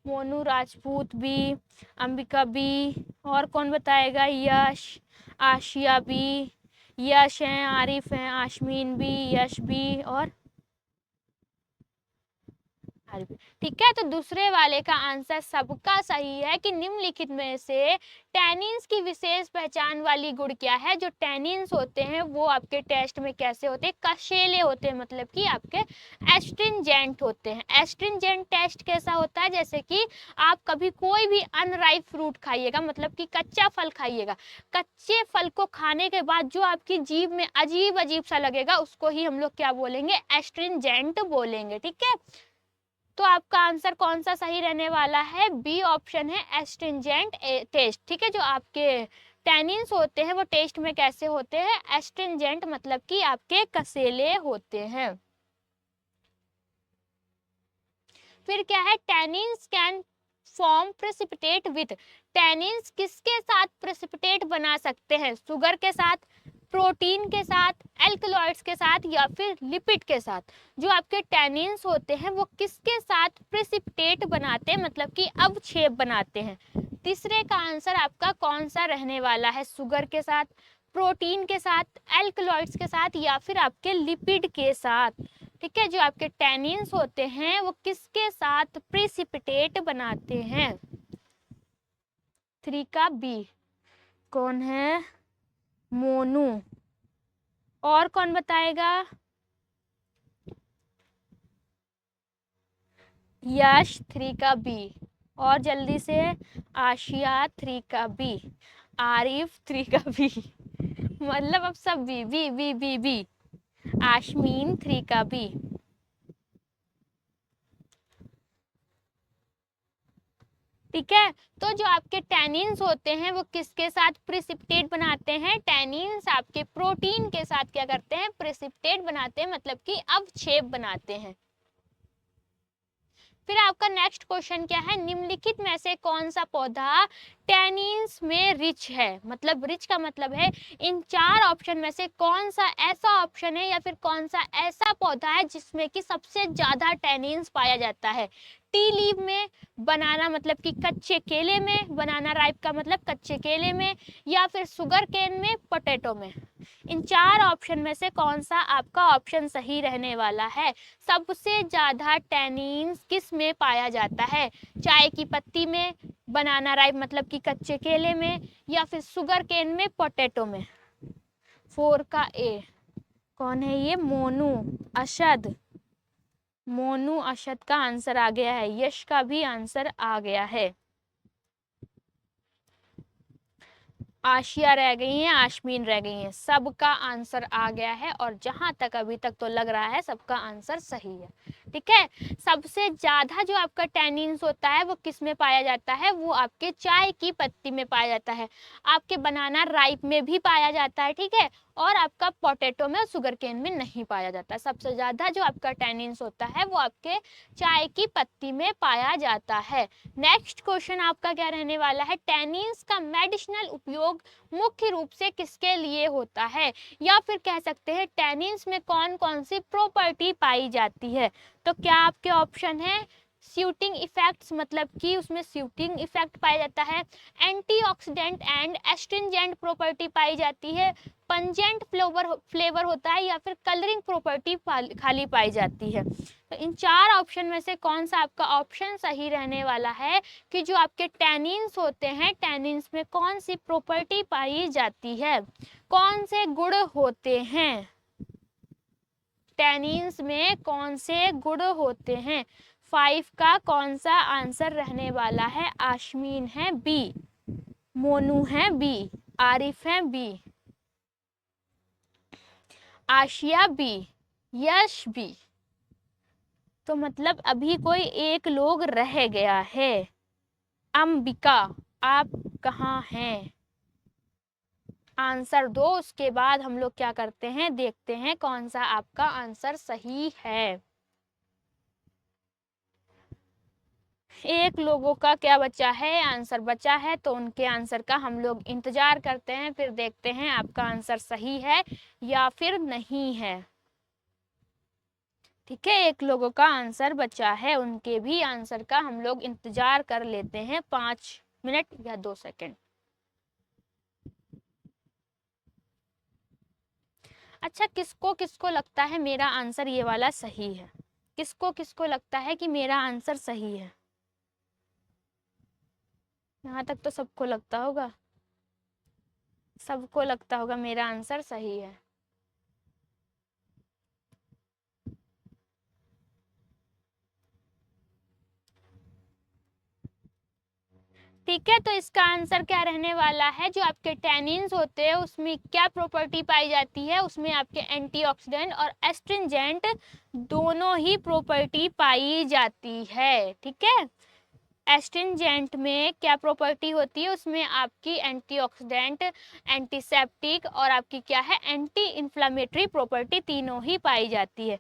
मोनू राजपूत बी, अंबिका बी, और कौन बताएगा, यश, आशिया बी, यश हैं, आरिफ हैं, आशमीन बी, यश बी, और ठीक है। तो दूसरे वाले का आंसर सबका सही है कि निम्नलिखित में से टेनिन्स की विशेष पहचान वाली गुण क्या है। जो टेनिन्स होते हैं वो आपके टेस्ट में कैसे होते हैं, कशीले होते हैं, मतलब कि आपके एस्ट्रिंजेंट होते हैं। एस्ट्रिंजेंट टेस्ट कैसा होता है, जैसे कि आप कभी कोई भी अनराइप फ्रूट खाइएगा, मतलब कि कच्चा फल खाइएगा, कच्चे फल को खाने के बाद जो आपकी जीभ में अजीब अजीब सा लगेगा उसको ही हम लोग क्या बोलेंगे, एस्ट्रिंजेंट बोलेंगे, ठीक है। तो आपका आंसर कौन सा सही रहने वाला है, बी ऑप्शन है, एस्ट्रिंजेंट टेस्ट, ठीक है। जो आपके टेनिन्स होते हैं वो टेस्ट में कैसे होते हैं, एस्ट्रिंजेंट, मतलब कि आपके कसेले होते हैं। फिर क्या है, tannins can form precipitate with. Tannins किसके साथ प्रेसिपिटेट बना सकते हैं, शुगर के साथ, प्रोटीन के साथ, एल्कलॉइड्स के साथ, या फिर लिपिड के साथ। जो आपके टेनिन्स होते हैं वो किसके साथ प्रेसिपिटेट बनाते हैं, मतलब कि अवक्षेप बनाते हैं। तीसरे का आंसर आपका कौन सा रहने वाला है, शुगर के साथ, प्रोटीन के साथ, एल्कलॉइड्स के साथ, या फिर आपके लिपिड के साथ, ठीक है। जो आपके टेनिन्स होते हैं वो किसके साथ प्रेसिपिटेट बनाते हैं। 3 का बी, कौन है, मोनू, और कौन बताएगा, यश 3 का बी, और जल्दी से आशिया 3 का बी, आरिफ 3 का बी, मतलब अब सब B B B B B, Ashmeen 3 का बी। ठीक है। तो जो आपके टेनिन्स होते हैं वो किसके साथ प्रेसिपिटेट बनाते हैं, टेनिन्स आपके प्रोटीन के साथ क्या करते हैं, प्रेसिपिटेट बनाते हैं, मतलब कि अवक्षेप बनाते हैं। फिर आपका नेक्स्ट क्वेश्चन क्या है, निम्नलिखित में से कौन सा पौधा टेनिन्स में रिच है। मतलब रिच का मतलब है इन 4 ऑप्शन में से कौन सा ऐसा ऑप्शन है, या फिर कौन सा ऐसा पौधा है जिसमें कि सबसे ज्यादा टेनिन्स पाया जाता है। टी लीव में, बनाना मतलब कि कच्चे केले में, बनाना राइप का मतलब कच्चे केले में, या फिर शुगर केन में, पोटैटो में। इन 4 ऑप्शन में से कौन सा आपका ऑप्शन सही रहने वाला है। सबसे ज्यादा टेनिन्स किस में पाया जाता है, चाय की पत्ती में, बनाना राइप मतलब कि कच्चे केले में, या फिर शुगर केन में, पोटैटो में। 4 का ए, कौन है ये? मोनू अशद। मोनू अशद का आंसर आ गया है। यश का भी आंसर आ गया है। आशिया रह गई हैं, आशमीन रह गई हैं। सबका आंसर आ गया है और जहां तक अभी तक तो लग रहा है सबका आंसर सही है। ठीक है, सबसे ज्यादा जो आपका टैनिन्स होता है वो किस में पाया जाता है? वो आपके चाय की पत्ती में पाया जाता है, आपके बनाना राइप में भी पाया जाता है। ठीक है, और आपका पोटैटो में, शुगर केन में नहीं पाया जाता। सबसे ज्यादा जो आपका टैनिन्स होता है वो आपके चाय की पत्ती में पाया जाता है। नेक्स्ट क्वेश्चन आपका क्या रहने वाला है? टैनिन्स का मेडिसिनल उपयोग मुख्य रूप से किसके लिए होता है? या फिर कह सकते हैं टैनिन्स में कौन कौन सी प्रॉपर्टी पाई जाती है? तो क्या आपके ऑप्शन है? सूटिंग इफेक्ट्स, मतलब कि उसमें सूटिंग इफेक्ट पाया जाता है, एंटीऑक्सीडेंट एंड एस्ट्रिंजेंट प्रॉपर्टी पाई जाती है, पंजेंट फ्लेवर होता है, या फिर कलरिंग प्रॉपर्टी खाली पाई जाती है। तो इन चार ऑप्शन में से कौन सा आपका ऑप्शन सही रहने वाला है कि जो आपके टैनिन्स होते हैं, टैनिन्स में कौन सी प्रॉपर्टी पाई जाती है? कौन से गुण होते हैं? टैनिन्स में कौन से गुण होते हैं? 5 का कौन सा आंसर रहने वाला है? आशमीन है बी, मोनू है बी, आरिफ है बी, आशिया बी, यश बी। तो मतलब अभी कोई एक लोग रह गया है। अंबिका, आप कहाँ हैं? आंसर दो, उसके बाद हम लोग क्या करते हैं, देखते हैं कौन सा आपका आंसर सही है। एक लोगों का क्या बचा है? आंसर बचा है, तो उनके आंसर का हम लोग इंतजार करते हैं, फिर देखते हैं आपका आंसर सही है या फिर नहीं है। ठीक है, एक लोगों का आंसर बचा है, उनके भी आंसर का हम लोग इंतजार कर लेते हैं 5 मिनट या 2 सेकंड। अच्छा, किसको किसको लगता है मेरा आंसर ये वाला सही है? किसको किसको लगता है कि मेरा आंसर सही है? यहाँ तक तो सबको लगता होगा, सबको लगता होगा मेरा आंसर सही है। ठीक है, तो इसका आंसर क्या रहने वाला है? जो आपके टैनिन्स होते हैं उसमें क्या प्रॉपर्टी पाई जाती है? उसमें आपके एंटीऑक्सीडेंट और एस्ट्रिंजेंट दोनों ही प्रॉपर्टी पाई जाती है। ठीक है, एस्ट्रिंजेंट में क्या प्रॉपर्टी होती है? उसमें आपकी एंटीऑक्सीडेंट, एंटीसेप्टिक और आपकी क्या है, एंटी इन्फ्लामेटरी प्रॉपर्टी तीनों ही पाई जाती है।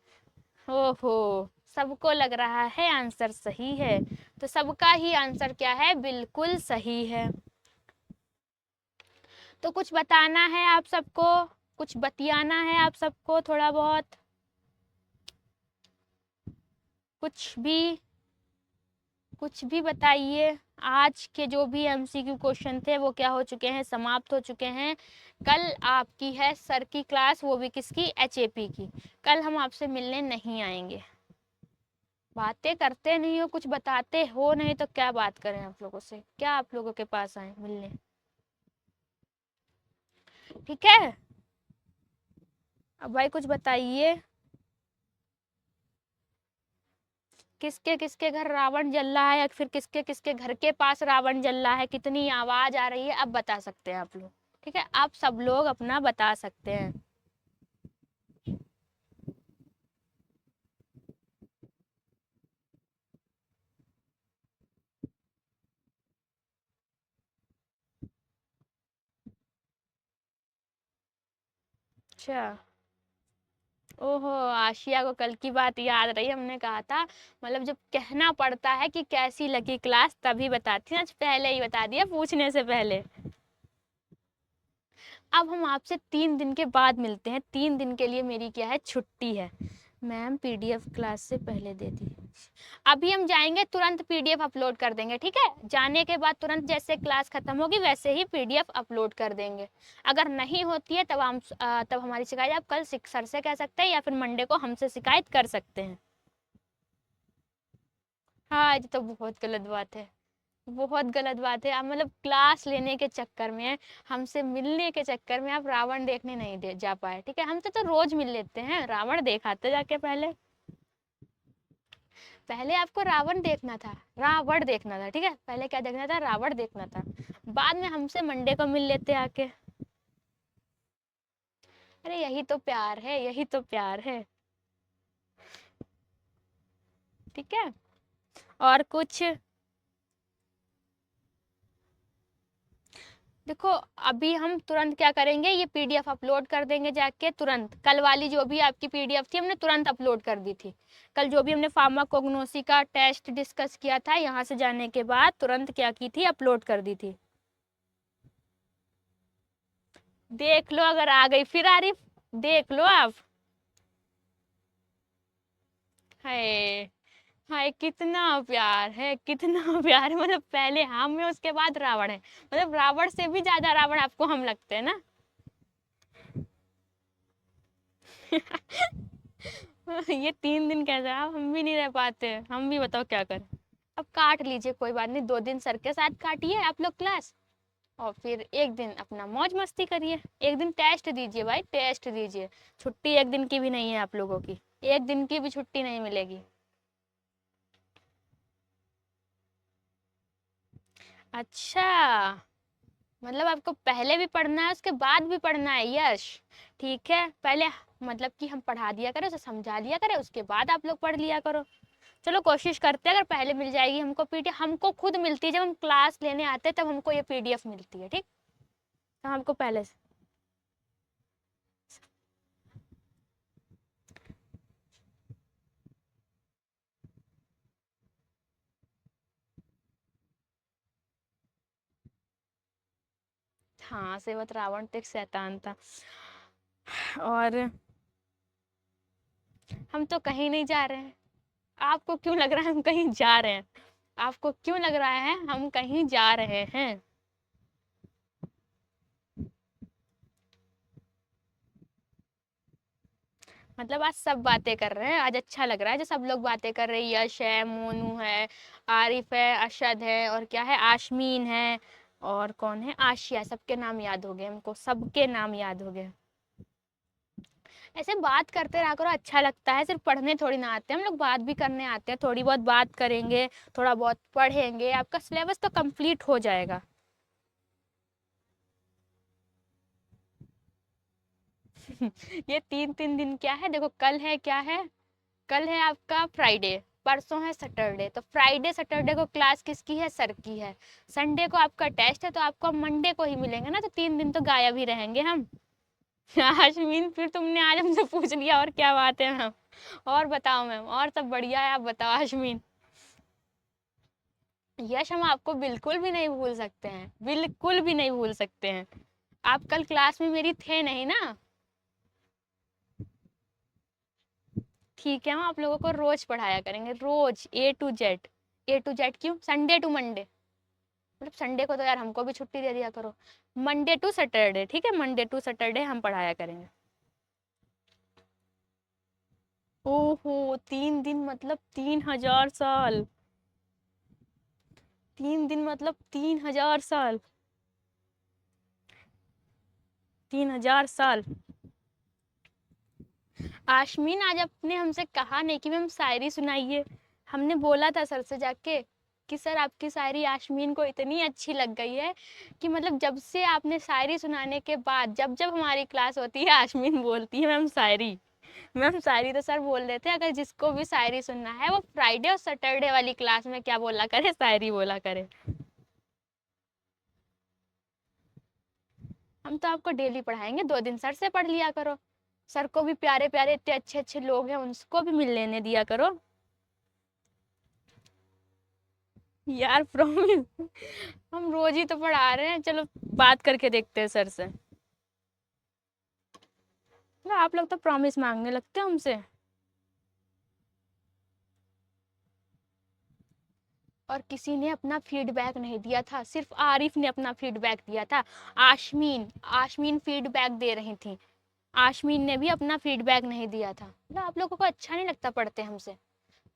ओहो, सबको लग रहा है आंसर सही है, तो सबका ही आंसर क्या है? बिल्कुल सही है। तो कुछ बताना है आप सबको, कुछ बतियाना है आप सबको थोड़ा बहुत, कुछ भी बताइए। आज के जो भी एमसीक्यू क्वेश्चन थे वो क्या हो चुके हैं? समाप्त हो चुके हैं। कल आपकी है सर की क्लास, वो भी किसकी? एचएपी की। कल हम आपसे मिलने नहीं आएंगे। बातें करते नहीं हो, कुछ बताते हो नहीं, तो क्या बात करें आप लोगों से? क्या आप लोगों के पास आए मिलने? ठीक है, अब भाई कुछ बताइए, किसके किसके घर रावण जल रहा है, या फिर किसके किसके घर के पास रावण जल रहा है? कितनी आवाज आ रही है, अब बता सकते हैं आप लोग। ठीक है, आप सब लोग अपना बता सकते हैं। अच्छा, ओहो, आशिया को कल की बात याद रही। हमने कहा था, मतलब जब कहना पड़ता है कि कैसी लगी क्लास तभी बताती हैं, आज पहले ही बता दिया पूछने से पहले। अब हम आपसे 3 दिन के बाद मिलते हैं। 3 दिन के लिए मेरी क्या है, छुट्टी है। मैम पीडीएफ क्लास से पहले दे दी। अभी हम जाएंगे, तुरंत पीडीएफ अपलोड कर देंगे। ठीक है, जाने के बाद तुरंत जैसे क्लास खत्म होगी वैसे ही पीडीएफ अपलोड कर देंगे। अगर नहीं होती है तब हमारी शिकायत आप कल सर से कह सकते हैं, या फिर मंडे को हमसे शिकायत कर सकते हैं। हाँ, ये तो बहुत गलत बात है, बहुत गलत बात है। आप मतलब क्लास लेने के चक्कर में, हमसे मिलने के चक्कर में आप रावण देखने नहीं दे जा पाए, ठीक है। हम तो रोज मिल लेते हैं, रावण देखाते जाके पहले। पहले आपको रावण देखना था, रावण देखना था, ठीक है। पहले क्या देखना था? रावण देखना था। बाद में हमसे मंडे को मिल लेते आके। अरे यही तो प्यार है, यही तो प्यार है, ठीक है। और कुछ? देखो, अभी हम तुरंत क्या करेंगे, ये पीडीएफ अपलोड कर देंगे जाके तुरंत। कल वाली जो भी आपकी पीडीएफ थी हमने तुरंत अपलोड कर दी थी। कल जो भी हमने फार्माकोग्नोसी का टेस्ट डिस्कस किया था, यहाँ से जाने के बाद तुरंत क्या की थी, अपलोड कर दी थी। देख लो, अगर आ गई फिर आरिफ, देख लो आप। हाय, हाय कितना प्यार है, कितना प्यार है। मतलब पहले हम है, उसके बाद रावण है। मतलब रावण से भी ज्यादा रावण आपको हम लगते हैं ना। ये 3 दिन कैसे? हम भी नहीं रह पाते, हम भी बताओ क्या करें। अब काट लीजिए, कोई बात नहीं। 2 दिन सर के साथ काटिए आप लोग क्लास, और फिर एक दिन अपना मौज मस्ती करिए। एक दिन टेस्ट दीजिए भाई, टेस्ट दीजिए। छुट्टी एक दिन की भी नहीं है आप लोगों की, एक दिन की भी छुट्टी नहीं मिलेगी। अच्छा, मतलब आपको पहले भी पढ़ना है, उसके बाद भी पढ़ना है? यश, ठीक है। पहले मतलब कि हम पढ़ा दिया करें, उसे समझा दिया करें, उसके बाद आप लोग पढ़ लिया करो। चलो कोशिश करते हैं, अगर पहले मिल जाएगी हमको पीडीएफ। हमको खुद मिलती है, जब हम क्लास लेने आते हैं तब हमको ये पीडीएफ मिलती है, ठीक। तो हमको पहले से। हाँ, सेवत रावण तो एक शैतान था। और हम तो कहीं नहीं जा रहे हैं। आपको क्यों लग रहा है हम कहीं जा रहे हैं? आपको क्यों लग रहा है हम कहीं जा रहे हैं? मतलब आज सब बातें कर रहे हैं, आज अच्छा लग रहा है जो सब लोग बातें कर रहे हैं। यश है, मोनू है, आरिफ है, अरशद है, और क्या है, आशमीन है, और कौन है, आशिया। सबके नाम याद हो गए हमको, सबके नाम याद हो गए। ऐसे बात करते रहा करो, अच्छा लगता है। सिर्फ पढ़ने थोड़ी ना आते हैं हम लोग, बात भी करने आते हैं। थोड़ी बहुत बात करेंगे, थोड़ा बहुत पढ़ेंगे, आपका सिलेबस तो कंप्लीट हो जाएगा। ये 3 3 दिन क्या है? देखो, कल है क्या है, कल है आपका फ्राइडे, परसों है सैटरडे। तो फ्राइडे सैटरडे को क्लास किसकी है? सर की है। संडे को आपका टेस्ट है, तो आपको मंडे को ही मिलेंगे ना। तो 3 दिन तो गायब ही रहेंगे हम। आशमीन, फिर तुमने आज हमसे पूछ लिया और क्या बात है मैम? और बताओ मैम, और सब बढ़िया है? आप बताओ आशमीन। यश, हम आपको बिल्कुल भी नहीं भूल सकते हैं, बिल्कुल भी नहीं भूल सकते हैं। आप कल क्लास में मेरी थे नहीं ना। ठीक है, हम आप लोगों को रोज पढ़ाया करेंगे, रोज A to Z। A to Z क्यों? Sunday to Monday. मतलब संडे को तो यार हमको भी छुट्टी दे दिया करो। मंडे टू सैटरडे, ठीक है, मंडे टू सैटरडे हम पढ़ाया करेंगे। ओहो, 3 दिन मतलब 3000 साल। 3 दिन मतलब 3000 साल। 3000 साल। आशमीन, आज आपने हमसे कहा नहीं कि मैम शायरी सुनाइए। हमने बोला था सर से जाके कि सर आपकी शायरी आशमीन को इतनी अच्छी लग गई है कि मतलब जब से आपने शायरी सुनाने के बाद जब जब हमारी क्लास होती है, आशमीन बोलती है मैम शायरी। मैम शायरी तो सर बोल रहे थे, अगर जिसको भी शायरी सुनना है वो फ्राइडे और सैटरडे वाली क्लास में क्या बोला करे, शायरी बोला करे। हम तो आपको डेली पढ़ाएंगे, 2 दिन सर से पढ़ लिया करो। सर को भी प्यारे प्यारे इतने अच्छे अच्छे लोग हैं, उनको भी मिल लेने दिया करो। यार प्रॉमिस, हम रोज ही तो पढ़ा रहे हैं। चलो बात करके देखते हैं सर से। ना, आप लोग तो प्रॉमिस मांगने लगते हो हमसे। और किसी ने अपना फीडबैक नहीं दिया था, सिर्फ आरिफ ने अपना फीडबैक दिया था। आशमीन, आशमीन फीडबैक दे रही थी। आशमीन ने भी अपना फीडबैक नहीं दिया था। मतलब आप लोगों को अच्छा नहीं लगता पढ़ते हमसे?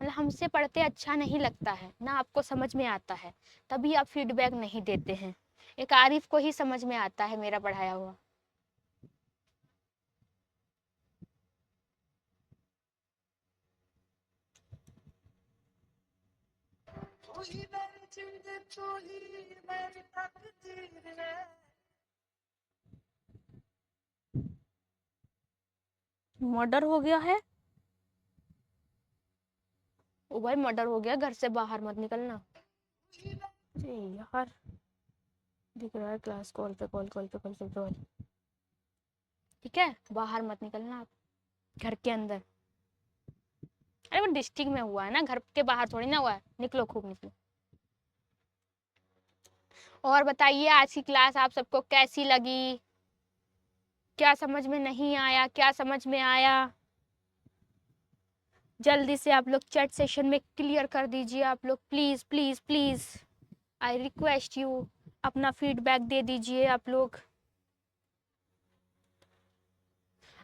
मतलब हमसे पढ़ते अच्छा नहीं लगता है ना, आपको समझ में आता है, तभी आप फीडबैक नहीं देते हैं। एक आरिफ को ही समझ में आता है मेरा पढ़ाया हुआ। मर्डर हो गया है? ओ भाई मर्डर हो गया, घर से बाहर मत निकलना। अरे यार, दिख रहा है क्लास कॉल पे कॉल, कॉल पे कॉल, कॉल पे कॉल। ठीक है, बाहर मत निकलना आप, घर के अंदर। अरे वो डिस्ट्रिक्ट में हुआ है ना, घर के बाहर थोड़ी ना हुआ है। निकलो, खूब निकलो। और बताइए आज की क्लास आप सबको कैसी लगी? क्या समझ में नहीं आया, क्या समझ में आया? जल्दी से आप लोग चैट सेशन में क्लियर कर दीजिए आप लोग, please please please, I request you. अपना फीडबैक दे दीजिए आप लोग।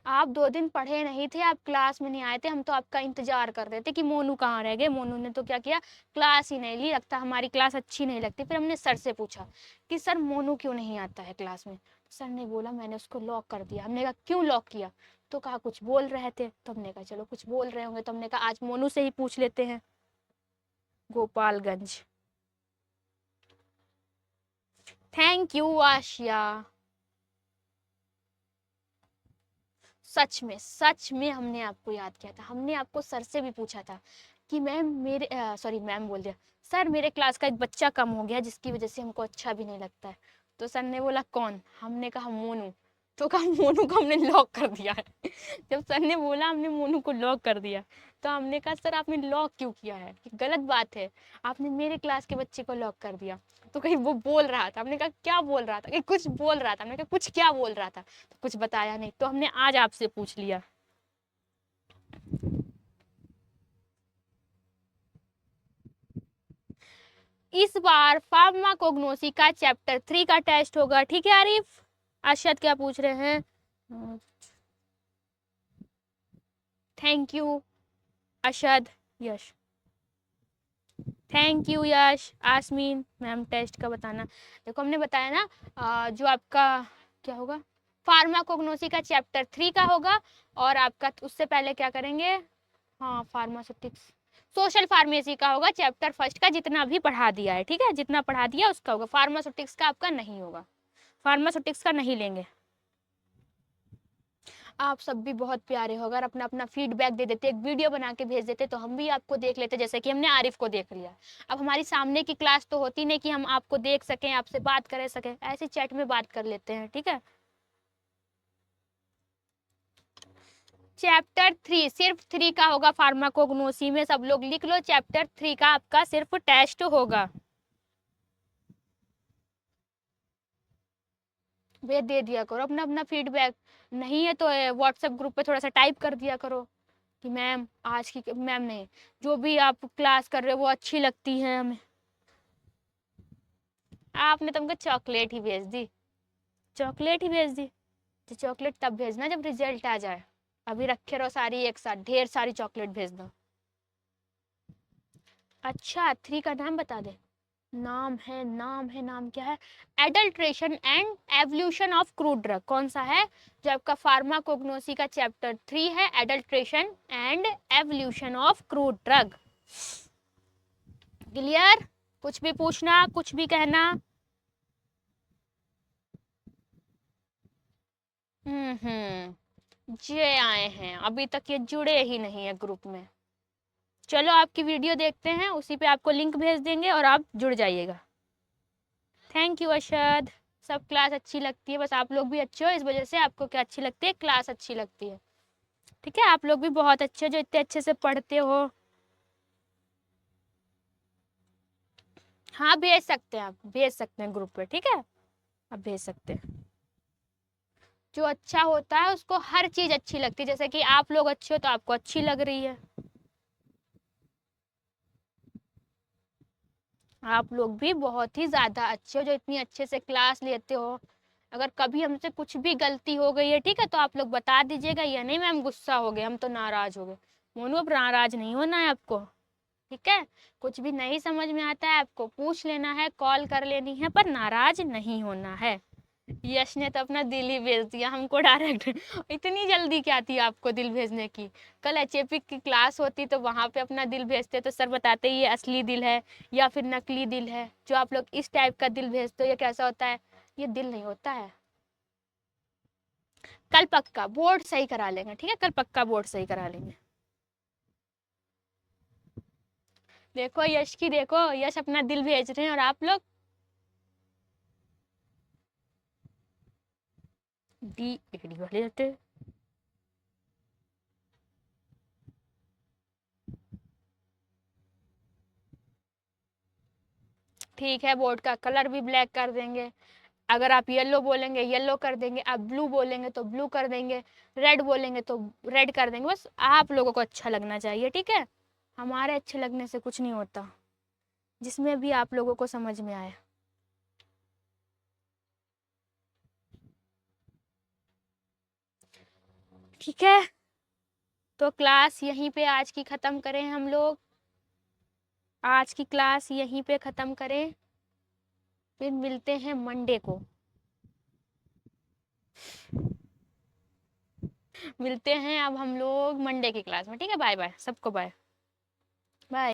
आप 2 दिन पढ़े नहीं थे, आप क्लास में नहीं आए थे, हम तो आपका इंतजार कर रहे थे कि मोनू कहाँ रह गए। मोनू ने तो क्या किया, क्लास ही नहीं ली, लगता हमारी क्लास अच्छी नहीं लगती। फिर हमने सर से पूछा कि सर मोनू क्यों नहीं आता है क्लास में। सर ने बोला मैंने उसको लॉक कर दिया। हमने कहा क्यों लॉक किया? तो कहा कुछ बोल रहे थे। तो हमने कहा चलो कुछ बोल रहे होंगे, तो हमने कहा आज मोनू से ही पूछ लेते हैं। गोपालगंज। Thank you Asiya. सच में हमने आपको याद किया था। हमने आपको सर से भी पूछा था कि मैम मेरे सॉरी मैम बोल दिया, सर मेरे क्लास का एक बच्चा कम हो गया जिसकी वजह से हमको अच्छा भी नहीं लगता है। तो सर ने बोला कौन? हमने कहा मोनू। तो कहा मोनू को हमने लॉक कर दिया है। जब सर ने बोला हमने मोनू को लॉक कर दिया, तो हमने कहा सर आपने लॉक क्यों किया है, ये गलत बात है, आपने मेरे क्लास के बच्चे को लॉक कर दिया। तो कहीं वो बोल रहा था, हमने कहा क्या बोल रहा था, कि कुछ बोल रहा था। हमने कहा कुछ क्या बोल रहा था, तो कुछ बताया नहीं, तो हमने आज आपसे पूछ लिया। इस बार फार्माकोग्नोसी का चैप्टर 3 का टेस्ट होगा, ठीक है आरिफ? अरशद क्या पूछ रहे हैं? Thank you Arshad. Yash, thank you Yash. Asmeen ma'am test का बताना। देखो हमने बताया ना, जो आपका क्या होगा, फार्माकोग्नोसी का चैप्टर 3 का होगा। और आपका उससे पहले क्या करेंगे, हाँ फार्मास्यूटिक्स, सोशल फार्मेसी का होगा चैप्टर फर्स्ट का, जितना भी पढ़ा दिया है, ठीक है, जितना पढ़ा दिया उसका होगा। फार्मास्यूटिक्स का आपका नहीं होगा, फार्मास्यूटिक्स का नहीं लेंगे। आप सब भी बहुत प्यारे हो, अगर अपना अपना फीडबैक दे देते, एक वीडियो बना के भेज देते, तो हम भी आपको देख लेते, जैसे कि हमने आरिफ को देख लिया। अब हमारी सामने की क्लास तो होती नहीं कि हम आपको देख सकें, आपसे बात कर सकें, ऐसे चैट में बात कर लेते हैं, ठीक है। चैप्टर 3 सिर्फ 3 का होगा फार्माकोग्नोसी में, सब लोग लिख लो, चैप्टर 3 का आपका सिर्फ टेस्ट होगा। वे दे दिया करो अपना अपना फीडबैक, नहीं है तो व्हाट्सएप ग्रुप पे थोड़ा सा टाइप कर दिया करो कि मैम आज की, मैम नहीं, जो भी आप क्लास कर रहे हो वो अच्छी लगती है हमें। आपने तुमको चॉकलेट ही भेज दी, चॉकलेट ही भेज दी। तो चॉकलेट तब भेजना जब रिजल्ट आ जाए, अभी रखे रहो सारी एक साथ, ढेर सारी चॉकलेट भेज दो। अच्छा 3 का नाम बता दे। नाम क्या है? Adulteration and evolution of crude drug. कौन सा है? जो आपका फार्माकोग्नोसी का चैप्टर 3 है, adulteration and evolution of crude drug. Clear? कुछ भी पूछना, कुछ भी कहना। जे आए हैं अभी तक, ये जुड़े ही नहीं है ग्रुप में। चलो आपकी वीडियो देखते हैं, उसी पे आपको लिंक भेज देंगे और आप जुड़ जाइएगा। Thank you Arshad. सब क्लास अच्छी लगती है, बस आप लोग भी अच्छे हो, इस वजह से आपको क्या अच्छी लगती है, क्लास अच्छी लगती है। ठीक है, आप लोग भी बहुत अच्छे हो जो इतने अच्छे से पढ़ते हो। हाँ भेज सकते हैं, आप भेज सकते हैं ग्रुप पे, ठीक है, आप भेज सकते हैं। जो अच्छा होता है उसको हर चीज अच्छी लगती है, जैसे कि आप लोग अच्छे हो तो आपको अच्छी लग रही है। आप लोग भी बहुत ही ज्यादा अच्छे हो जो इतनी अच्छे से क्लास लेते हो। अगर कभी हमसे कुछ भी गलती हो गई है, ठीक है, तो आप लोग बता दीजिएगा, या नहीं मैम गुस्सा हो गए, हम तो नाराज हो गए। मोनू अब नाराज नहीं होना है आपको। ठीक है, कुछ भी नहीं समझ में आता है आपको पूछ लेना है, कॉल कर लेनी है, पर नाराज नहीं होना है। यश ने तो अपना दिल ही भेज दिया हमको डायरेक्ट। इतनी जल्दी क्या थी आपको दिल भेजने की? कल एचएपी की क्लास होती तो वहां पे अपना दिल भेजते तो सर बताते ये असली दिल है या फिर नकली दिल है। जो आप लोग इस टाइप का दिल भेजते हो ये कैसा होता है? ये दिल नहीं होता है। कल पक्का बोर्ड सही करा लेंगे, ठीक है, कल पक्का बोर्ड सही करा लेंगे। देखो यश की, देखो यश अपना दिल भेज रहे हैं और आप लोग डी एडी वाले जाते। ठीक है, बोर्ड का कलर भी ब्लैक कर देंगे। अगर आप येलो बोलेंगे येलो कर देंगे, आप ब्लू बोलेंगे तो ब्लू कर देंगे, रेड बोलेंगे तो रेड कर देंगे। बस आप लोगों को अच्छा लगना चाहिए, ठीक है। हमारे अच्छे लगने से कुछ नहीं होता, जिसमें भी आप लोगों को समझ में आए। ठीक है, तो क्लास यहीं पे आज की ख़त्म करें हम लोग। आज की क्लास यहीं पे ख़त्म करें, फिर मिलते हैं मंडे को। मिलते हैं अब हम लोग मंडे की क्लास में, ठीक है। बाय बाय सबको, बाय।